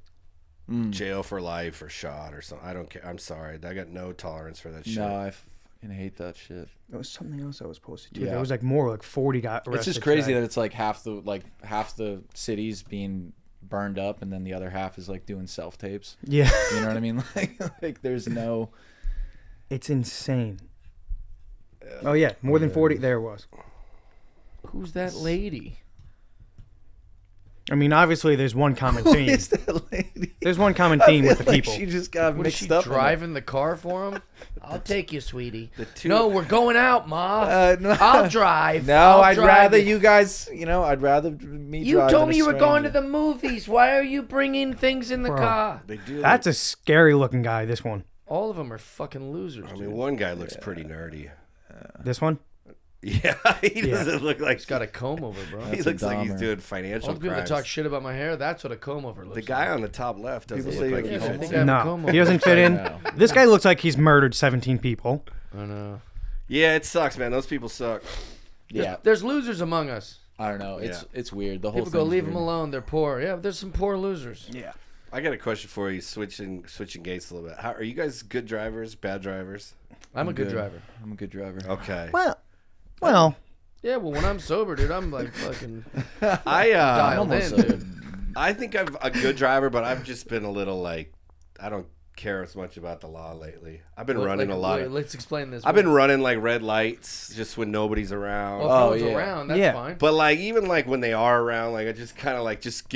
jail for life or shot or something. I don't care. I'm sorry. I got no tolerance for that shit. No, I fucking hate that shit. There was something else that was posted too. Yeah. There was like more, like 40 got arrested. It's just crazy today. that it's like half the cities being burned up, and then the other half is like doing self tapes. Yeah. You know what I mean? Like there's no. It's insane. Oh yeah, more than 40. There it was. Who's that lady? I mean, obviously, there's one common theme. Who is that lady? There's one common theme with the Like people. she just got What is mixed she up. in it. driving the car for him? I'll take you, sweetie. two- No, we're going out, Ma. No. I'll drive. No, I'll I'd drive rather you. you guys. I'd rather me. You drive told than me a you were going to stranger. the movies. Why are you bringing things in the Bro. car? They do. That's a scary looking guy. This one. All of them are fucking losers. I dude. mean, one guy looks pretty nerdy. This one. Yeah, he doesn't look like He's got a comb over, bro. he That's a looks like he's Dahmer. doing All financial the people that crimes. talk shit about my hair, that's what a comb over looks The guy on the top left doesn't People look say like you he look I fits think in. I have a comb No, over. he doesn't fit in. know. This guy looks like he's murdered 17 people. I know. Yeah, it sucks, man. Those people suck. Yeah, There's losers among us. I don't know. It's weird. The whole People go, thing's leave them weird. alone. They're poor. Yeah, there's some poor losers. Yeah. I got a question for you. Switching gates a little bit. How are you guys? Good drivers? Bad drivers? I'm a good driver. I'm a good driver. Okay. Well, Yeah, well, when I'm sober, dude, I'm like fucking I dialed almost in, sober. dude. I think I'm a good driver, but I've just been a little like I don't care as much about the law lately. I've been running a lot. Let's explain this. I've been running like red lights just when nobody's around. Well, if no one's yeah. around, that's Yeah. fine. But like even like when they are around, like I just kind of like just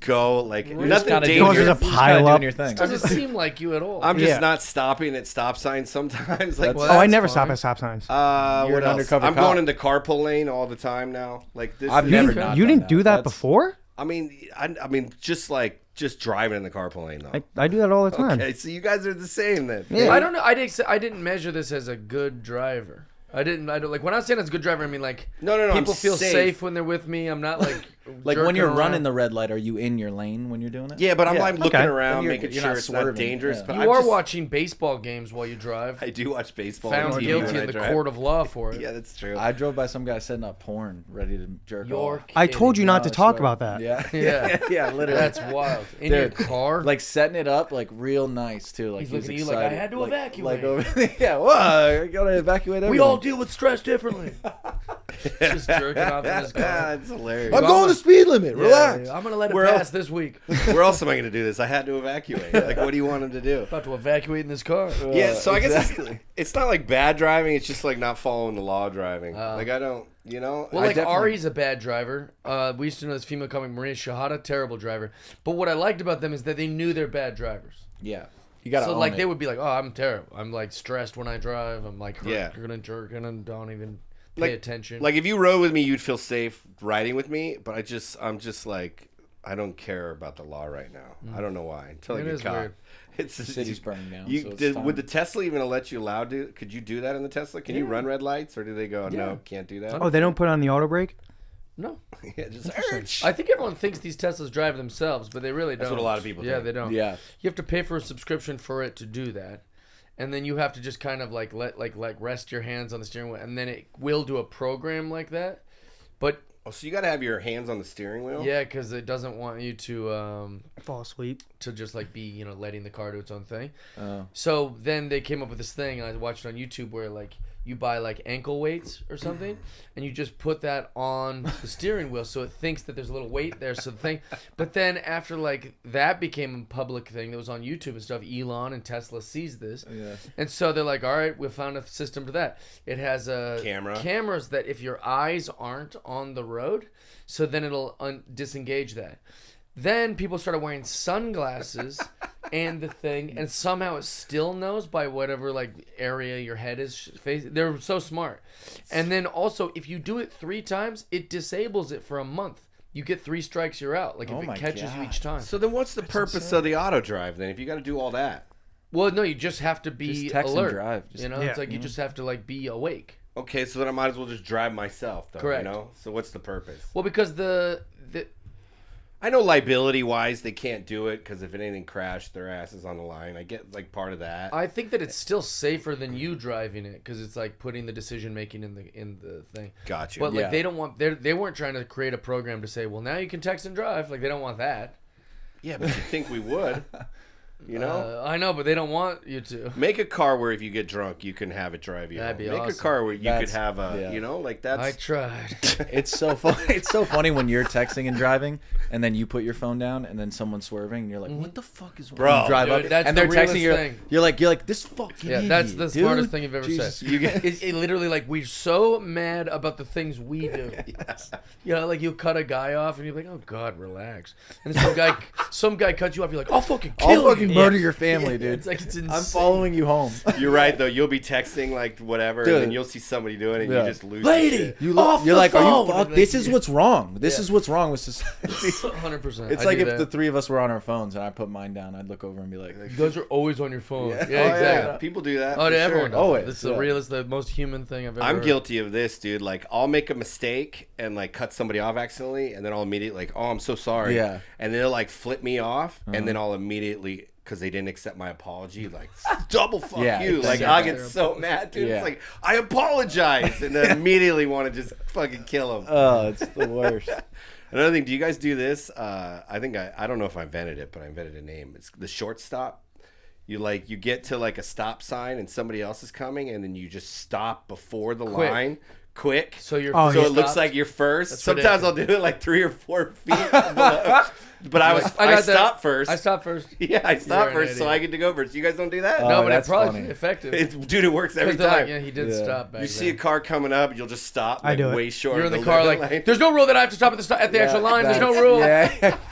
go like Just nothing kinda dangerous. There's a you're just kinda pile doing up. your thing. Doesn't seem like you at all. I'm just Yeah. not stopping at stop signs sometimes. Like Well, I that's never fine. stop at stop signs. You're what an else? undercover I'm cop. going into carpool lane all the time now. Like this. I've is- never Okay. not You done didn't do that That's- before? I mean, just driving in the carpool lane though. I do that all the time. Okay, so you guys are the same then. Yeah. I don't know. I didn't measure this as a good driver. I don't like when I was saying as a good driver. I mean like No. people I'm feel safe. safe when they're with me. I'm not like Like when jerking you're around. running the red light, are you in your lane when you're doing it? Yeah, but I'm like looking Okay. around, Then you're- making you're sure not it's not swerving, dangerous. yeah. But You I'm are just, watching baseball games while you drive. I do watch baseball. on Found TV guilty when I in the drive. court of law for it. Yeah, that's true. I drove by some guy setting up porn, ready to jerk You're off. I told you not to No, I talk swear. about that. Yeah, Yeah. yeah, literally. That's wild. In your Dude, car, like setting it up like real nice too. Like He's he was looking at you like, I excited. had to evacuate. Like over, yeah, whoa, I gotta evacuate everything. we all deal with stress differently. Just jerking off in his car. That's hilarious. I'm going the speed limit. Yeah, Relax. yeah, I'm gonna let it Where pass else- this week. Where else am I going to do this? I had to evacuate. Like, what do you want him to do? About to evacuate in this car. Yeah, so I guess exactly. it's not like bad driving. It's just like not following the law driving. Oh. Like I don't, you know. Well, I like definitely- Ari's a bad driver. We used to know this female comic, Maria Shahada, terrible driver. But what I liked about them is that they knew they're bad drivers. Yeah, you gotta. So own like it. they would be like, "Oh, I'm terrible. I'm like stressed when I drive. I'm like Yeah. jerking and don't even pay Like- attention." Like if you rode with me, you'd feel safe riding with me. But I'm just like, I don't care about the law right now. I don't know why. Until I It get is caught. weird. It's the city's burning down. You so it's did, time. would the Tesla even let you allowed to? Could you do that in the Tesla? Can you run red lights, or do they go no, can't do that? Oh, they don't put on the auto brake? No, yeah, just I think everyone thinks these Teslas drive themselves, but they really don't. That's what a lot of people Yeah, think. they don't. Yeah. You have to pay for a subscription for it to do that, and then you have to just kind of like let rest your hands on the steering wheel, and then it will do a program like that. But Oh, so you got to have your hands on the steering wheel. yeah, because it doesn't want you to Fall asleep. just like be letting the car do its own thing. Oh. So then they came up with this thing, and I watched it on YouTube where like you buy like ankle weights or something, and you just put that on the steering wheel, so it thinks that there's a little weight there. So the thing, but then after like that became a public thing that was on YouTube and stuff, Elon and Tesla sees this, Yeah. and so they're like, all right, we found a system to that. It has a cameras that if your eyes aren't on the road, so then it'll disengage that. Then people started wearing sunglasses and the thing, and somehow it still knows by whatever like area your head is facing. They're so smart. And then also, if you do it 3 times, it disables it for a month. You get 3 strikes, you're out. Like if Oh it my catches you God. each time. So then, what's the purpose of the auto drive then? If you got to do all that, Well, no, you just have to be Just text and alert. drive. Just- You know, Yeah. it's like you just have to like be awake. okay, so then I might as well just drive myself, though. Correct. You know. So what's the purpose? Well, because the I know liability wise they can't do it because if anything crashed, their ass is on the line. I get like part of that. I think that it's still safer than you driving it because it's like putting the decision making in the thing. Gotcha. But like Yeah. they don't want they weren't trying to create a program to say, well, now you can text and drive. Like they don't want that. Yeah, but you think we would? You know. I know, but they don't want you to. Make a car where if you get drunk, you can have it drive you. That'd home. be Make awesome. a car where you could That's- have a, yeah. you know, like that's. I tried. It's so funny. It's so funny when you're texting and driving, and then you put your phone down, and then someone's swerving, and you're like, "What the fuck is wrong?" Bro, You drive dude, up, that's and the they're texting realest you. thing. You're like this fucking. Yeah, that's the idiot, smartest dude. thing you've ever Jesus, said. You get, It literally like we're so mad about the things we do. Yes. You know, like you cut a guy off and you're like, oh God, relax. And then some guy cuts you off. You're like, I'll fucking kill I'll fucking fucking murder your family, dude. It's like it's insane. I'm following you home. You're right though. You'll be texting like whatever, Dude. and then you'll see somebody doing it, and Yeah. you just lose. your Lady! shit. You're Off the like, are phone! you fuck? This is what's wrong. This is what's wrong with society. 100%. It's like if the three of us were on our phones and I put mine down, I'd look over and be like, you guys are always on your phone. Yeah, Yeah. Oh, exactly. yeah. People do that. Oh, for everyone sure. does. Always, It's the yeah. realest, the most human thing I've ever I'm heard. guilty of this, dude. Like, I'll make a mistake and like cut somebody off accidentally, and then I'll immediately like, oh, I'm so sorry. Yeah. And they'll like flip me off, and then I'll immediately, because they didn't accept my apology, like double fuck Yeah, you. Like, exactly. I'll get so mad, dude. Yeah. It's like, I apologize, and then immediately want to just fucking kill them. oh, it's the worst. Another thing, do you guys do this? I think I don't know if I invented it, but I invented a name. It's the short stop. You get to like a stop sign and somebody else is coming, and then you just stop before the Quick. line, quick. So you're Oh, So yeah. it looks like you're first. That's Sometimes I'll do it like 3 or 4 feet below. But I got that. stopped first. I stopped first. Yeah, I You're stopped an first, so idiot. I get to go first. You guys don't do that? Oh, No, but that's it's probably funny. effective. Dude, it works every Because they're time. like, yeah, he did Yeah. stop back You see a then. car coming up, you'll just stop. I Like, do it. way short. You're in of the car limit like, lane. there's no rule that I have to stop at the actual line. There's no rule. Yeah,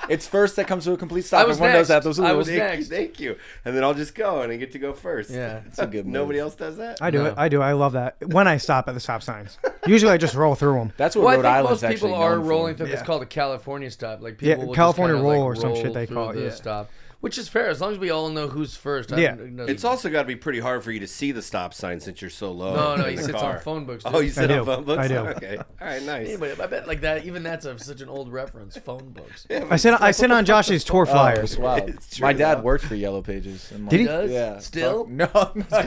it's first that comes to a complete stop. I was Everyone knows next. that. Those are I the was rules. next. Thank you. And then I'll just go, and I get to go first. Yeah. It's a good move. Nobody else does that? I do No. it. I do. I love that. When I stop at the stop signs, usually I just roll through them. That's what Well, I Rhode think Island's most people actually are known for. rolling through. It's Yeah. called a California stop. Like Yeah, people will California just kinda, roll like, or some shit roll they through call it, the yeah. stop, which is fair as long as we all know who's first. Yeah. It's also got to be pretty hard for you to see the stop sign since you're so low. no, in he the sits car. on phone books. Oh, you sit I on do. phone books? I do. Okay. All right, nice. Anyway, I bet like that. Even that's such an old reference. Phone books. I sit on Josh's tour Oh, flyers. it's wild. It's true, My dad though. worked for Yellow Pages. And Did he? Does? Yeah. Still? No.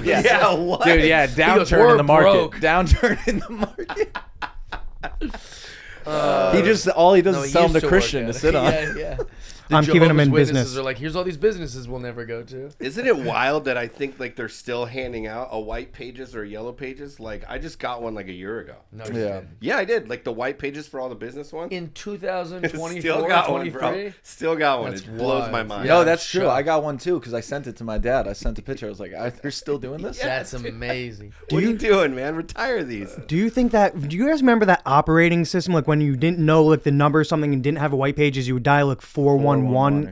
yeah. Yeah, what? Dude, yeah, goes, downturn "We're in the market. broke." Downturn in the market. He just all he does No, is he sell them used to work Christian at to it. sit on. Yeah, yeah. The I'm keeping him Jehovah's in Witnesses business. Are like, here's all these businesses we'll never go to. Isn't it wild that I think like they're still handing out a white pages or a yellow pages? Like I just got one like a year ago. No, Yeah. Yeah, I did. Like the white pages for all the business ones. In 2024, Still got one, 23. bro. Still got one. That's It blows wild. my mind. Yeah. No, I'm that's true. shocked. I got one too because I sent it to my dad. I sent a picture. I was like, they're still doing this? That's amazing. What are you doing, man? Retire these. Do you think that? Do you guys remember that operating system? Like when you didn't know like the number or something and didn't have a white pages, you would dial like 411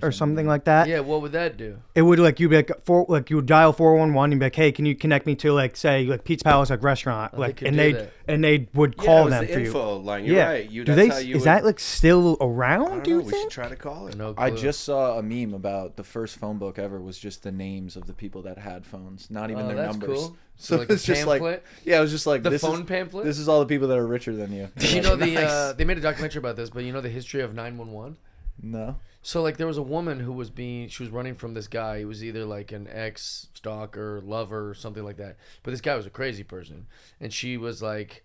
or something like that. Yeah, what would that do? It would like you'd be like you would dial 411 and be like, hey, can you connect me to like say like Pete's Palace like restaurant like could and do they that. and they would Yeah, call it was them the for you. info line. You're Yeah. right. Do That's they? how you Is would- that like still I around? don't Do know. you We should think? try to call it. No I clue. just saw a meme about the first phone book ever was just the names of the people that had phones, not even Oh, their that's numbers. cool. So Like a it's just like, pamphlet? yeah, it was just like The this phone is, pamphlet? This is all the people that are richer than you. You know the Nice. they made a documentary about this, but you know the history of 911. No. So like there was a woman who was she was running from this guy. He was either like an ex stalker, lover, or something like that. But this guy was a crazy person, and she was like,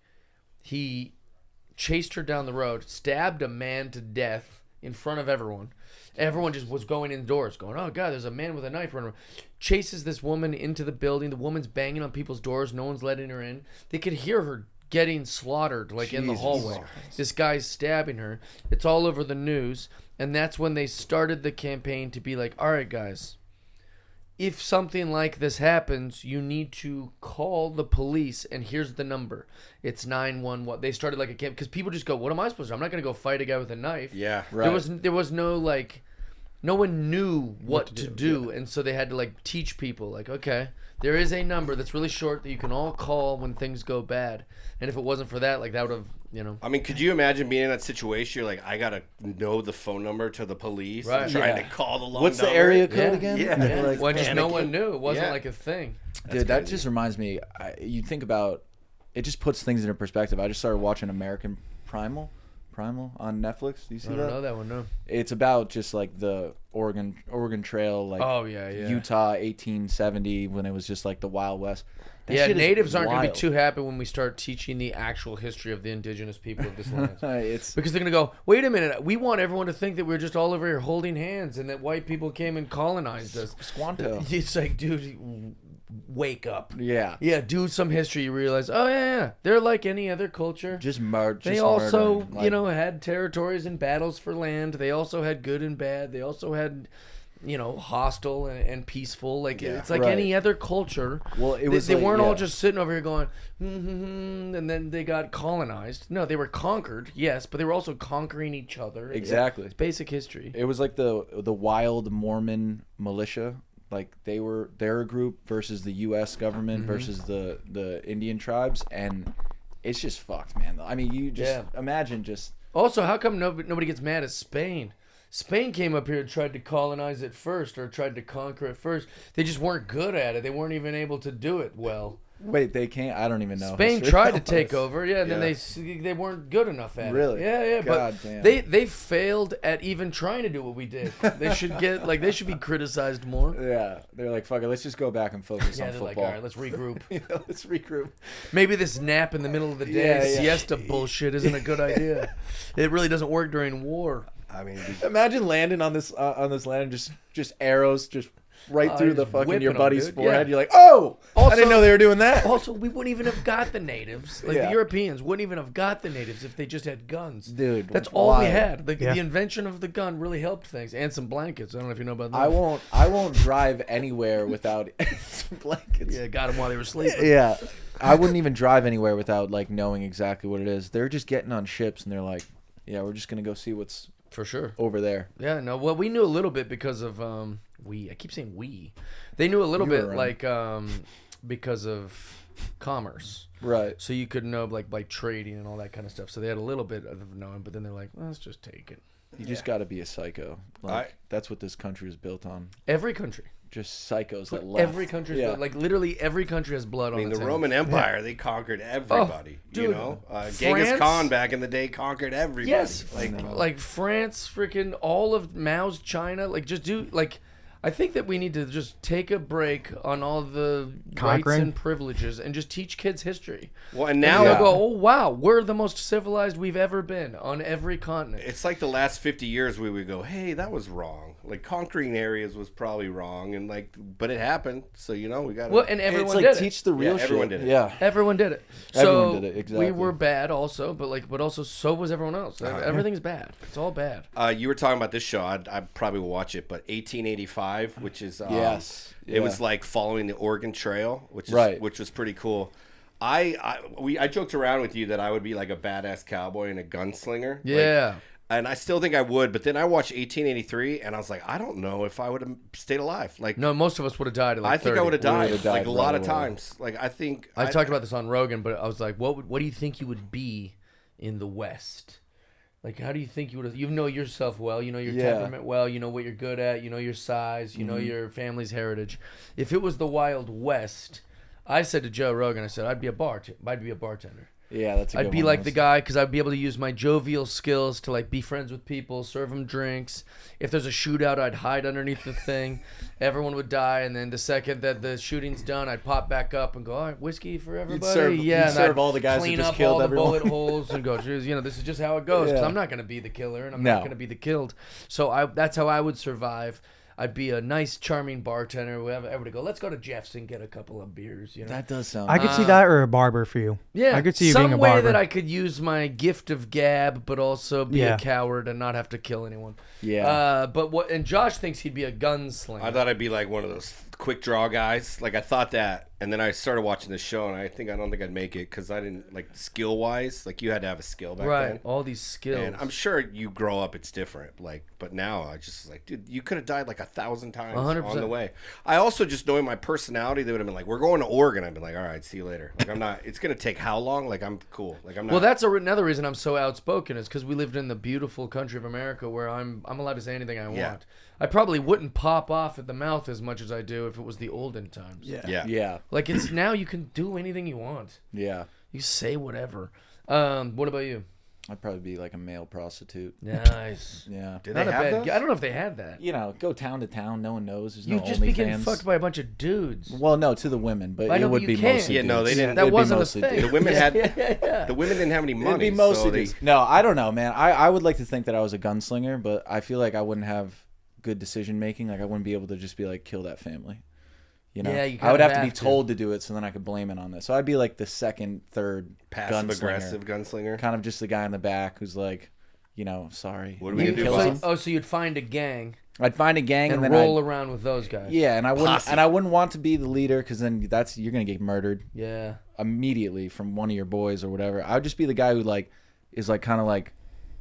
he chased her down the road, stabbed a man to death in front of everyone. Everyone just was going indoors, going, "Oh God, there's a man with a knife running." Chases this woman into the building. The woman's banging on people's doors. No one's letting her in. They could hear her getting slaughtered, like in the Jesus hallway. Christ. This guy's stabbing her. It's all over the news, and that's when they started the campaign to be like, "All right, guys, if something like this happens, you need to call the police, and here's the number. It's 911." They started like a camp because people just go, "What am I supposed to do? I'm not going to go fight a guy with a knife." Yeah. Right. There was no like, no one knew what to do, and so they had to like teach people like, okay, there is a number that's really short that you can all call when things go bad, and if it wasn't for that, like that would have, you know. I mean, could you imagine being in that situation? You're like, I gotta know the phone number to the police. Right. And trying Yeah. to call the long What's number. the area code Yeah. again? Yeah. You're like, Well, just no panicking. one knew. It wasn't Yeah. like a thing. dude, that crazy. just reminds me. You think about it, just puts things into perspective. I just started watching American Primal on Netflix. Do you see I that? don't know that one. No. It's about just like the Oregon Trail, like Oh yeah, yeah. Utah 1870 when it was just like the Wild West. That Yeah, shit is natives aren't going to be wild. too happy when we start teaching the actual history of the indigenous people of this land. It's Because they're going to go, wait a minute, we want everyone to think that we're just all over here holding hands and that white people came and colonized us. Squanto. It's like, dude, wake up. Yeah. Yeah, do some history. You realize, oh, yeah. They're like any other culture. Just murder. They also, you know, had territories and battles for land. They also had good and bad. They also had hostile and peaceful. Like it's like Right. any other culture. Well, it was they like- weren't all yeah. just sitting over here going, and then they got colonized. No, they were conquered, yes, but they were also conquering each other. Exactly. It's basic history. It was like the wild Mormon militia. Like they're a group versus the U.S. government versus the Indian tribes, and it's just fucked, man. I mean, you just imagine just. Also, how come nobody gets mad at Spain? Spain came up here and tried to colonize it first, or tried to conquer it first. They just weren't good at it. They weren't even able to do it well. Wait, they can't. I don't even know. Spain history. tried to take over, and then they weren't good enough at Really? it. Yeah, God but damn. they failed at even trying to do what we did. They should they should be criticized more. Yeah, they're like, fuck it, let's just go back and focus on They're like, football. all right, let's regroup. Let's regroup. Maybe this nap in the middle of the day, Yeah, yeah. siesta bullshit isn't a good idea. It really doesn't work during war. I mean, Imagine landing on this land and just arrows just right through the just fucking whipping your 'em, buddy's dude. forehead. Yeah. You're like, oh, I Also- didn't know they were doing that. Also, we wouldn't even have got the natives. Like Yeah. the Europeans wouldn't even have got the natives if they just had guns. Dude, That's all we wild. had. The Yeah. invention of the gun really helped things, and some blankets. I don't know if you know about that. I won't drive anywhere without some blankets. Yeah, got them while they were sleeping. Yeah. I wouldn't even drive anywhere without like knowing exactly what it is. They're just getting on ships and they're like, yeah, we're just gonna go see what's For sure. over there. Yeah, no. Well, we knew a little bit because of we. I keep saying we. They knew a little You were bit around. like because of commerce. Right. So you could know like trading and all that kind of stuff. So they had a little bit of knowing, but then they're like, well, let's just take it. You just got to be a psycho. Like that's what this country is built on. Every country. Just psychos that left. Every country, Yeah. like literally every country has blood I on mean, its the hands. Roman Empire, they conquered everybody. dude, Genghis France- Khan back in the day conquered everybody. Yes, Like, like France, freaking all of Mao's China. Like, just do like. I think that we need to just take a break on all the rights Conquering? and privileges and just teach kids history. well, and Now now they'll go, oh wow, we're the most civilized we've ever been on every continent. it's like the last 50 years we would go, hey, that was wrong. Like conquering areas was probably wrong, and like, but it happened. So we got. Well, and everyone It's like did it. teach the real shit. everyone did it. Yeah. Everyone did it. Everyone So did it, exactly. we were bad also, but also so was everyone else. Everything's bad. It's all bad. You were talking about this show. I probably will watch it, but 1885, which is Yes. it was Yeah. like following the Oregon Trail, which was pretty cool. I joked around with you that I would be like a badass cowboy and a gunslinger. Like, Yeah. and I still think I would, but then I watched 1883, and I was like, I don't know if I would have stayed alive. Like, No, most of us would have died at like I think 30. I would have died, would've like died a lot right of away. times. Like, I think I talked about this on Rogan, but I was like, what do you think you would be in the West? Like, how do you think you would have... You know yourself well. You know your Yeah. temperament well. You know what you're good at. You know your size. You know your family's heritage. If it was the Wild West, I said to Joe Rogan, I said, I'd be a bartender. Yeah, that's a I'd good be one. like the guy because I'd be able to use my jovial skills to like be friends with people, serve them drinks. If there's a shootout, I'd hide underneath the thing. Everyone would die, and then the second that the shooting's done, I'd pop back up and go, all right, whiskey for everybody. you'd and serve I'd all the guys that clean just up killed all the everyone. bullet holes and go, geez, this is just how it goes. Because Yeah. I'm not going to be the killer, and I'm No. not going to be the killed. So that's how I would survive. I'd be a nice, charming bartender. We have everybody go, let's go to Jeff's and get a couple of beers. That does sound. I could see that or a barber for you. Yeah, I could see you some being a way barber. that I could use my gift of gab, but also be Yeah. a coward and not have to kill anyone. Yeah. But what? And Josh thinks he'd be a gunslinger. I thought I'd be like one of those quick draw guys. Like I thought that, and then I started watching the show, and I don't think I'd make it because I didn't like skill wise. Like you had to have a skill back right, then. all these skills. And I'm sure you grow up, it's different. Like, but now I just like, dude, you could have died like 1,000 times 100%. on the way. I also just knowing my personality, they would have been like, we're going to Oregon. I'd been like, all right, see you later. Like I'm not. It's gonna take how long? Like I'm cool. Like I'm not. Well, that's another reason I'm so outspoken is because we lived in the beautiful country of America where I'm allowed to say anything I Yeah. want. I probably wouldn't pop off at the mouth as much as I do if it was the olden times. yeah. Yeah. Like it's now you can do anything you want. Yeah. You say whatever. What about you? I'd probably be like a male prostitute. Nice. Yeah. Did Not they a have bad. those? I don't know if they had that. You know, go town to town. No one knows. There's You no just be getting OnlyFans. fucked by a bunch of dudes. Well, no, to the women, but I know, it but would you be can't. mostly Yeah, no, they dudes. didn't- That It'd be wasn't a mostly thing. dudes. The women had. yeah. The women didn't have any money. It'd be mostly so dudes. No, I don't know, man. I would like to think that I was a gunslinger, but I feel like I wouldn't have good decision making. Like I wouldn't be able to just be like kill that family. You know, Yeah, you I would kinda have to be have to. told to do it, so then I could blame it on this. So I'd be like the second, third passive gunslinger. aggressive gunslinger. Kind of just the guy in the back who's like, sorry. What are we gonna do, Kills boss? him. So you'd find a gang I'd find a gang and and then roll around with those guys. yeah, and I wouldn't Posse. want to be the leader because then you're gonna get murdered Yeah. immediately from one of your boys or whatever. I would just be the guy who is kind of like,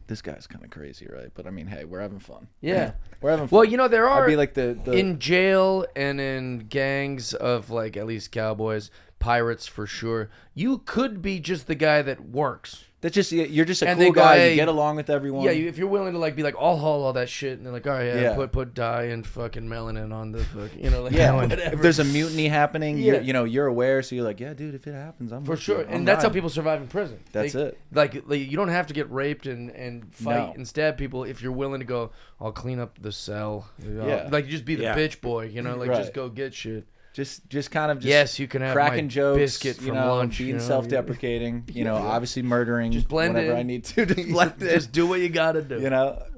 this guy's kind of crazy, right? But I mean, hey, we're having fun. Yeah. We're having fun. Well, there are I'd be like the in jail and in gangs of at least cowboys, pirates for sure. You could be just the guy that works. that's just you're just a And cool they go, guy. hey, You get along with everyone. Yeah, if you're willing to be like, I'll haul all that shit, and they're like, all right, Yeah. put dye and fucking melanin on the fucking, Yeah, whatever. if there's a mutiny happening, Yeah. you're aware, so you're like, yeah, dude, if it happens, I'm For with sure, you. I'm and that's how riding. people survive in prison. That's it. Like you don't have to get raped and fight No. and stab people if you're willing to go. I'll clean up the cell. Yeah. Like you just be the Yeah. bitch boy. Like Right. just go get shit. Just kind of Yes, you can have cracking my jokes, biscuit from lunch. being self-deprecating, obviously murdering Just blend whenever in. I need to. Just blend in. Just do what you gotta do.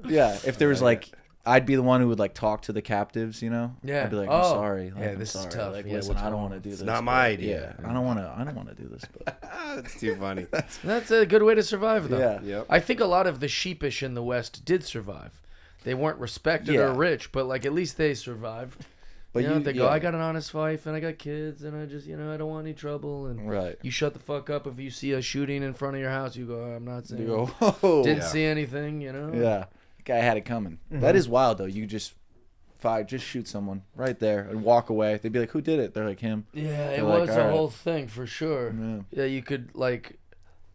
Yeah. If there was I'd be the one who would talk to the captives, Yeah. I'd be like, I'm Oh. sorry. Yeah, I'm this is sorry. tough. Like, Yeah, listen, what's I don't wrong? want to do this. not my idea. Yeah, I don't want to do this, but That's too funny. That's a good way to survive, though. yeah. Yep. I think a lot of the sheepish in the West did survive. They weren't respected Yeah. or rich, but at least they survived. But They go, yeah. I got an honest wife and I got kids and I just, I don't want any trouble. And Right. you shut the fuck up if you see a shooting in front of your house. You go, I'm not saying. You go, oh. Didn't Yeah. see anything, Yeah. The guy had it coming. Mm-hmm. That is wild, though. You just shoot someone right there and walk away. They'd be like, who did it? They're like, him. Yeah, it They're like, was a "Alright." whole thing for sure. Yeah. Yeah, you could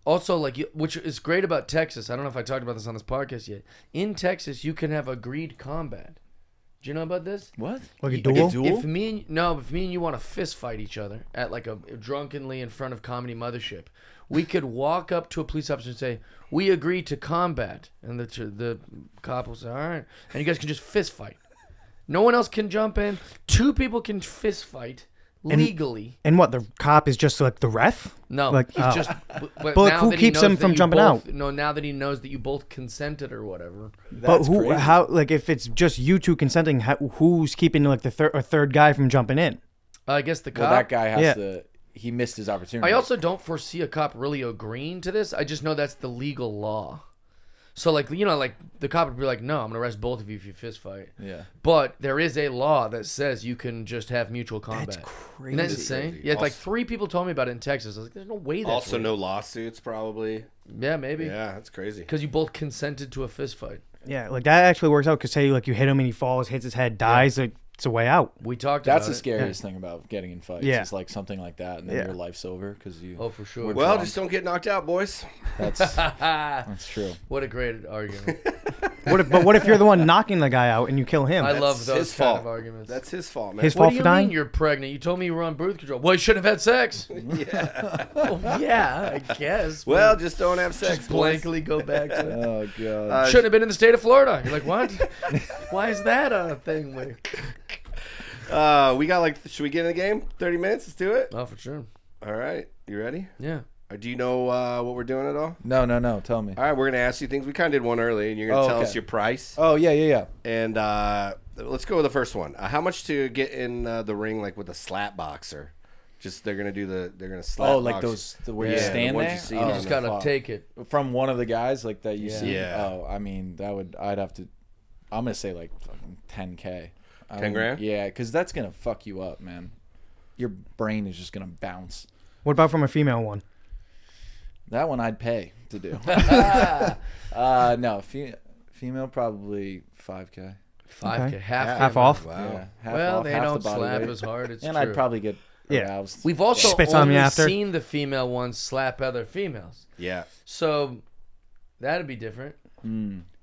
also which is great about Texas. I don't know if I talked about this on this podcast yet. In Texas, you can have agreed combat. Do you know about this? What? Like a If- duel? If me and you want to fist fight each other at a drunkenly in front of Comedy Mothership, we could walk up to a police officer and say, "We agree to combat," and the cop will say, "All right," and you guys can just fist fight. No one else can jump in. Two people can fist fight legally. And what, the cop is just like the ref? No, Like, he's oh. just. But But now who that he keeps knows him that from you jumping both- out? No, now that he knows that you both consented or whatever. But That's who, crazy. how, if it's just you two consenting, who's keeping the third guy from jumping in? I guess the cop. Well, that guy has Yeah. to. He missed his opportunity. I also don't foresee a cop really agreeing to this. I just know that's the legal law. So the cop would be like, "No, I'm gonna arrest both of you if you fist fight." Yeah. But there is a law that says you can just have mutual combat. That's Isn't that crazy. insane? Crazy. Yeah, it's like Also- 3 people told me about it in Texas. I was like, "There's no way that's Also, real." no lawsuits, probably. Yeah, maybe. Yeah, that's crazy. Because you both consented to a fist fight. Yeah, that actually works out because say you hit him and he falls, hits his head, dies. It's a way out. We talked That's about the scariest thing about getting in fights. Yeah. It's like something like that, and then Yeah. your life's over because you. it. Oh, for sure. Well, drunk. just don't get knocked out, boys. That's that's true. What a great argument. What if you're the one knocking the guy out and you kill him? I That's love those his kind fault. of arguments. That's his fault, man. His What fault do for you dying? mean you're pregnant? You told me you were on birth control. Well, you shouldn't have had sex. yeah. Oh, yeah, I guess. Well, just don't have sex, just boys. blankly go back to Oh god. shouldn't have been in the state of Florida. You're like, what? Why is that a thing? We got should we get in the game? 30 minutes? Let's do it. Oh, for sure. All right. You ready? Yeah. Do you know what we're doing at all? No. Tell me. All right, we're going to ask you things. We kind of did one early, and you're going to Oh, tell okay. us your price. Oh yeah. And let's go with the first one. How much to get in the ring, with a slap boxer? Just they're going to slap. Oh, like box. where you Yeah, stand the ones there. you see Oh, on You just the gotta fuck. take it. From one of the guys like that you Yeah. see. Yeah. Oh, I mean I'd have to. I'm gonna say fucking 10K. 10 grand? Yeah, because that's gonna fuck you up, man. Your brain is just gonna bounce. What about from a female one? That one I'd pay to do. No, female probably 5K. 5K, Okay. half Half off? Wow. Yeah, half Well, off, they half don't the body slap weight. as hard. It's and true. I'd probably get Yeah. aroused. We've also Spits on me only after. seen the female ones slap other females, Yeah. so that'd be different.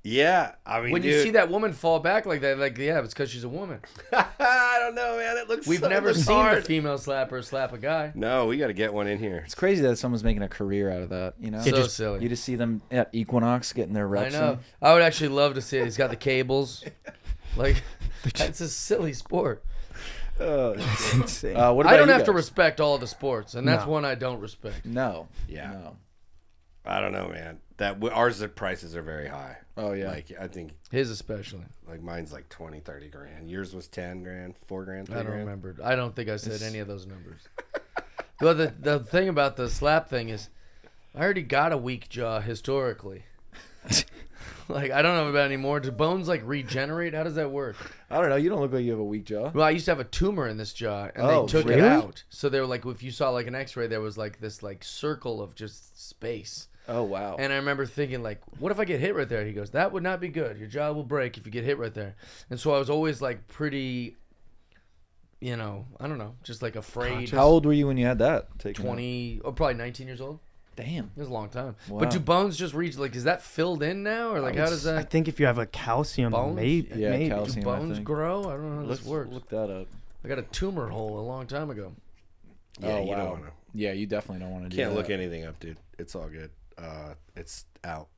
Yeah. I mean, When you dude, see that woman fall back like that, yeah, it's because she's a woman. I don't know, man. It looks We've so never seen hard. a female slapper slap a guy. No, we got to get one in here. It's crazy that someone's making a career out of that. You know, So silly. you just see them at Equinox getting their I reps. know. in. I would actually love to see it. He's got the cables. It's a silly sport. It's insane. What about I don't you have to guys? respect all the sports, and that's No. one I don't respect. No. Yeah. No. I don't know, man. Ours, the prices are very high. Oh yeah. I think His especially. mine's 20, 30 grand. Yours was 10 grand, 4 grand, 3 I don't grand. remember. I don't think I said any of those numbers. Well, the thing about the slap thing is, I already got a weak jaw historically. Like, I don't know about anymore. Do bones like regenerate? How does that work? I don't know. You don't look like you have a weak jaw. Well, I used to have a tumor in this jaw, and Oh, they took it really? out. So they were like, if you saw like an X-ray, there was like this like circle of just space. Oh wow. And I remember thinking like, what if I get hit right there? He goes, that would not be good. Your jaw will break if you get hit right there. And so I was always like pretty, I don't know, just like afraid. How old were you when you had that taken? 20, or probably 19 years old. Damn. It was a long time. Wow. But do bones just reach, like, is that filled in now? Or, like, how does I that... think if you have a calcium, Bones? maybe. Yeah, maybe. Do calcium. I bones think. grow? I don't know how this works. Look that up. I got a tumor hole a long time ago. Yeah, Oh, you don't wow. want to. Yeah, you definitely don't want to do Can't that. look anything up, dude. It's all good. It's out.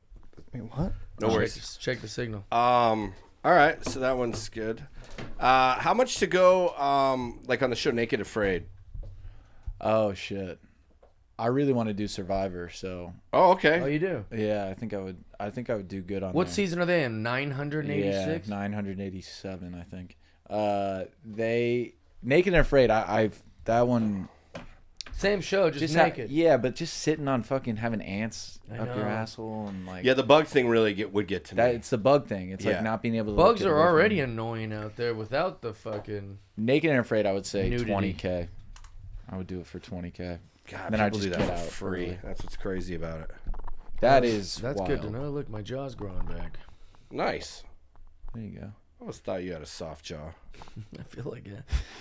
Wait, what? No worries. Check the signal. All right, so that one's good. How much to go? Like on the show Naked Afraid. Oh shit. I really want to do Survivor, so Oh, okay. Oh, you do? yeah, I think I would do good on What there. season are they in? 986? Yeah, 987, I think. They Naked and Afraid. I've that one Same show, just ha- naked. yeah, but just sitting on fucking having ants I up your know. asshole and like Yeah, the bug thing really would get to me. that. It's the bug thing. It's Yeah. like not being able to. Bugs get are away from already it. annoying out there without the fucking... Naked and Afraid. I would say Nudity. 20K. I would do it for 20K. God, then I people just do get that out for free. early. That's what's crazy about it. That is That's wild. good to know. Look, my jaw's growing back. Nice. There you go. I always thought you had a soft jaw. I feel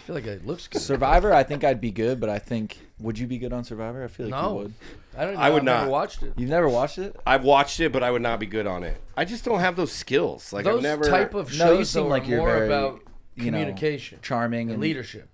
like it looks good. Survivor, I think I'd be good, but I think would you be good on Survivor? I feel like No. you would. I don't even I know. would I've never not. watched it. You've never watched it? I've watched it, but I would not be good on it. I just don't have those skills. Like Those I've never. type of shows No, you seem though, like are you're more very, about you know, communication, charming and and leadership.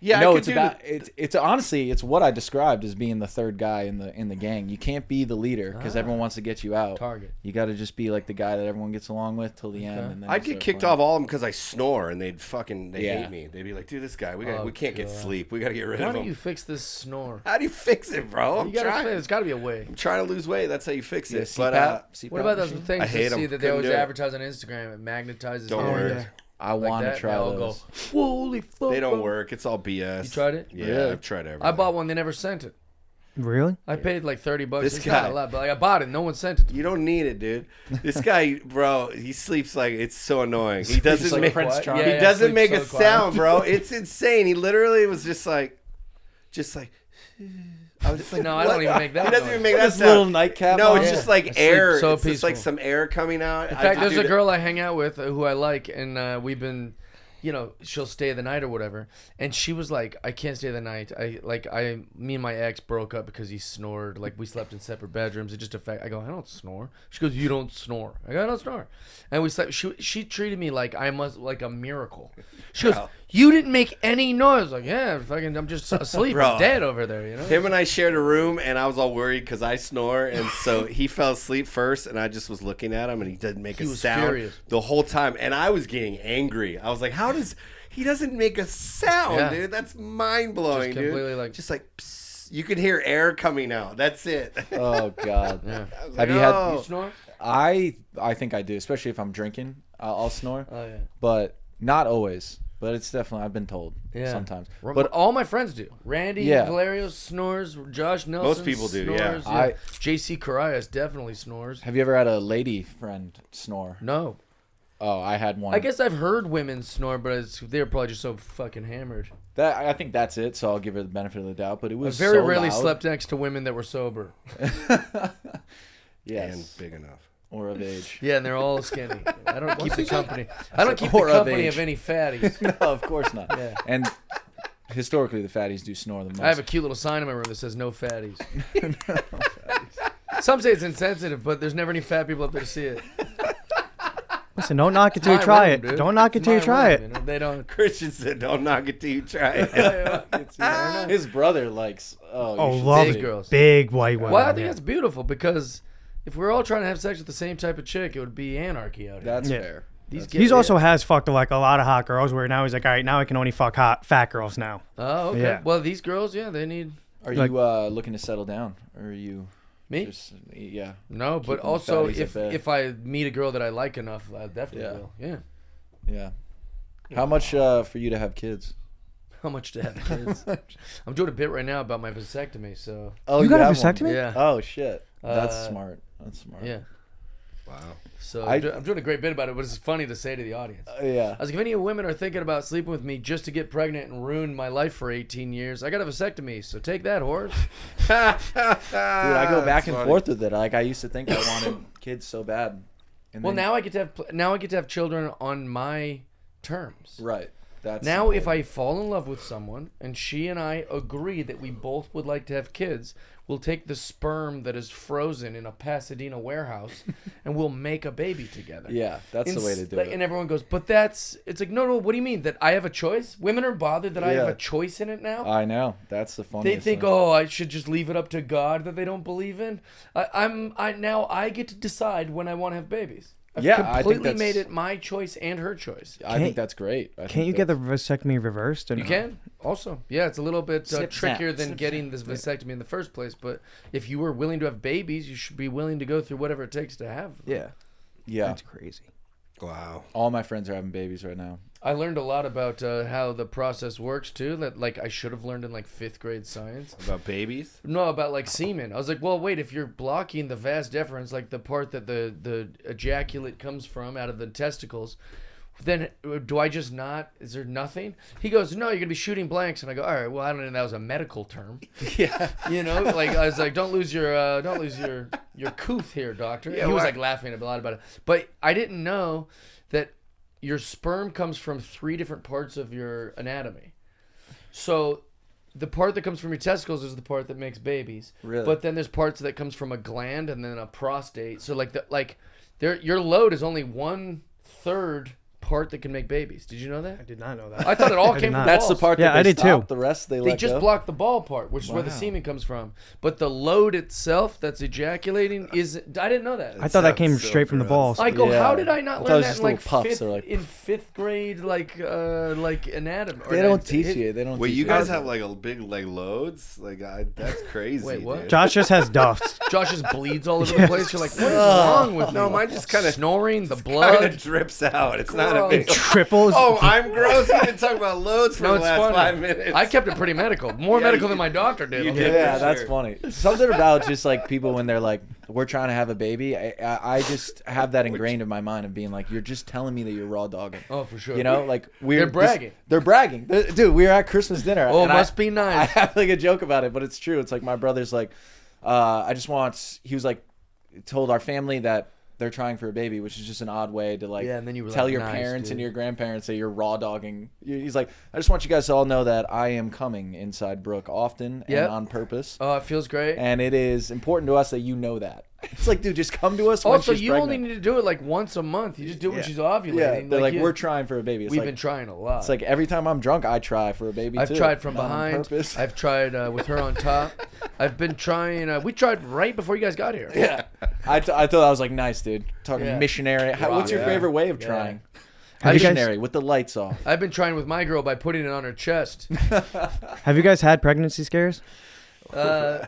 Yeah, no, I could it's do about it's honestly it's what I described as being the third guy in the gang. You can't be the leader because everyone wants to get you out. Target. You got to just be like the guy that everyone gets along with till the end. Okay. And then I'd you get start kicked playing. off all of them because I snore, and they Yeah. hate me. They'd be like, "Dude, this guy, we Oh, can't get God. sleep. We got to get rid Why of don't him." you fix this snore? How do you fix it, bro? I'm You gotta trying. fix. There's got to be a way. I'm trying to lose weight. That's how you fix Yeah, it. CPAP, But CPAP What about those machine? things I hate you see 'em. that they Couldn't always do it. advertise on Instagram? It magnetizes. Don't hair. work. Yeah. I Like want that, to try they all those. go, holy fuck! they don't bro." work. It's all BS. You tried it? Yeah, Really? I've tried everything. I bought one. They never sent it. Really? I paid like $30. This It's not guy- a lot, but like, I bought it. No one sent it to me. You don't need it, dude. This guy, bro, he sleeps like it's so annoying. He doesn't like make Prince What? Charming. he Yeah, doesn't sleeps make so a quiet. sound, bro. It's insane. He literally was just like. I was just like, No, I what? don't even make that He doesn't noise. even make that This sound. little nightcap. No, on? it's Yeah. just like I sleep air. so It's just like peaceful. some air coming out. In fact, there's a girl I hang out with who I like, and we've been, she'll stay the night or whatever. And she was like, "I can't stay the night. Me and my ex broke up because he snored. Like we slept in separate bedrooms. It just affected." I go, "I don't snore." She goes, "You don't snore." I go, "I don't snore." And we slept. She treated me like like a miracle. She goes, Wow. "You didn't make any noise." Like, yeah, fucking, I'm just asleep. Bro. I'm dead over there. Him and I shared a room, and I was all worried because I snore, and so he fell asleep first, and I just was looking at him, and he didn't make He a was sound furious. the whole time, and I was getting angry. I was like, "How does he doesn't make a sound, Yeah. dude? That's mind blowing, Just completely like- just like psst. You could hear air coming out. That's it." Oh God. Yeah. I was Have like, you had- "Oh." You snore? I think I do, especially if I'm drinking. I'll snore, Oh yeah. but not always. But it's definitely I've been told Yeah. sometimes. But But all my friends do. Randy Yeah. Valerio snores. Josh Nelson. Most people do, yeah. snores, JC Carias definitely snores. have you ever had a lady friend snore? No. Oh, I had one. I guess I've heard women snore, but they're probably just so fucking hammered. that I think that's it. So I'll give her the benefit of the doubt. But it I was very so rarely loud. slept next to women that were sober. Yes, And big enough. or of age. Yeah, and they're all skinny. I don't keep the company. I don't keep Or the of company age. of any fatties. No, of course not. Yeah. And historically, the fatties do snore the most. I have a cute little sign in my room that says "No fatties." Some say it's insensitive, but there's never any fat people up there to see it. Listen, don't knock it till you My try room, it. dude. Don't knock it It's till you my try room, it. They don't. Christian said, "Don't knock it till you try it." His brother likes. Oh, Oh, you should love see. Big girls. Big white women. Well, I think yeah. that's beautiful because if we're all trying to have sex with the same type of chick, it would be anarchy out here. That's Yeah. fair. These That's kids- He's also has fucked like a lot of hot girls. Where now he's like, all right, now I can only fuck fat girls now. Oh, okay. Yeah. Well, these girls, yeah, they need Are Like- you looking to settle down, or are you me. just yeah? No, but keeping the also fatties at bay. if I meet a girl that I like enough, I definitely Yeah. will. Yeah. Yeah. How much for you to have kids? How much to have kids? I'm doing a bit right now about my vasectomy, so Oh, You got a have one. vasectomy? yeah, Oh shit, that's Uh, smart. That's smart. yeah. Wow. So I- I'm doing a great bit about it, but it's funny to say to the audience. Yeah. I was like, if any women are thinking about sleeping with me just to get pregnant and ruin my life for 18 years, I got a vasectomy, so take that, whores. Dude, I go back and forth with it. Like I used to think I wanted kids so bad. And Well, then- now I get to have children on my terms. right. That's Now, if I fall in love with someone and she and I agree that we both would like to have kids, we'll take the sperm that is frozen in a Pasadena warehouse and we'll make a baby together. Yeah, that's the way to do it. And everyone goes, but it's like, no, what do you mean? That I have a choice? Women are bothered that I have Yeah. a choice in it now? I know. That's the funniest They think, thing. oh, I should just leave it up to God that they don't believe in. Now I get to decide when I want to have babies. I've Yeah, I think completely that's- made it my choice and her choice. I think that's great. Can't you get the vasectomy reversed? You can also, yeah. It's a little bit Snip, trickier snap, than snip, getting this vasectomy in the first place. But if you were willing to have babies, you should be willing to go through whatever it takes to have them. Yeah. Yeah. That's crazy. Wow. All my friends are having babies right now. I learned a lot about how the process works too. That like I should have learned in like 5th grade science. About babies? No, about like semen. I was like, well, wait, if you're blocking the vas deferens, like the part that the ejaculate comes from out of the testicles, then do I just not? Is there nothing? He goes, no, you're gonna be shooting blanks, and I go, all right, well, I don't know. That was a medical term. Yeah. You know, like I was like, don't lose your couth here, doctor. Yeah, he was why- like laughing a lot about it, but I didn't know that your sperm comes from 3 different parts of your anatomy. So the part that comes from your testicles is the part that makes babies. Really? But then there's parts that comes from a gland and then a prostate. So your load is only 1/3 part that can make babies. Did you know that? I did not know that. I thought it all I did came from not. the That's the balls. part Yeah, that they I did stop. too. The rest they They let just go. block the ball part, which is where the Wow. semen comes from. But the load itself that's ejaculating is I didn't know that. I thought that came Sounds so straight from the gross. balls. I go, Yeah. how did I not I thought it learn was that just in like little puffs. 5th, They're like- in 5th grade, like anatomy? or They don't ninth- teach it- you. They don't. Wait, teach you guys have like a big like loads? Like that's crazy. Wait, what? Dude. Josh just has dust. Josh just bleeds all over the place. You're like, what is wrong with No, you? mine just kind of Snoring, the kind blood. of drips out. It's not a Gross. big. Triples. Oh, I'm gross. We've been talking about loads for No, the it's last funny. 5 minutes. I kept it pretty medical. More Yeah, medical you than my doctor did. you I'll did. tell you. Yeah, for that's sure. funny. Something about just like people when they're like, we're trying to have a baby. I just have that ingrained in my mind of being like, you're just telling me that you're raw dogging. Oh, for sure. You know, like we're They're bragging. They're bragging, dude. We were at Christmas dinner. Oh, and must I- be nice. I have like a joke about it, but it's true. It's like my brother's like, I just want. He was like, told our family that they're trying for a baby, which is just an odd way to like Yeah, and then you were tell like, your "Nice, parents and dude." your grandparents that you're raw dogging. He's like, I just want you guys to all know that I am coming inside Brooke often Yep. and on purpose. Oh, it feels great. And it is important to us that you know that. It's like, dude, just come to us when Also, she's you pregnant. only need to do it like once a month. You just do it when Yeah. she's ovulating. Yeah, they're like, you- we're trying for a baby. It's We've like, been trying a lot. it's like every time I'm drunk, I try for a baby I've too. tried from Not on behind. purpose. I've tried with her on top. I've been trying. We tried right before you guys got here. Yeah. I thought I was like, nice, dude. Talking Yeah. missionary. What's your Yeah. favorite way of Yeah. trying? Have you guys- Missionary with the lights off. I've been trying with my girl by putting it on her chest. Have you guys had pregnancy scares? Oh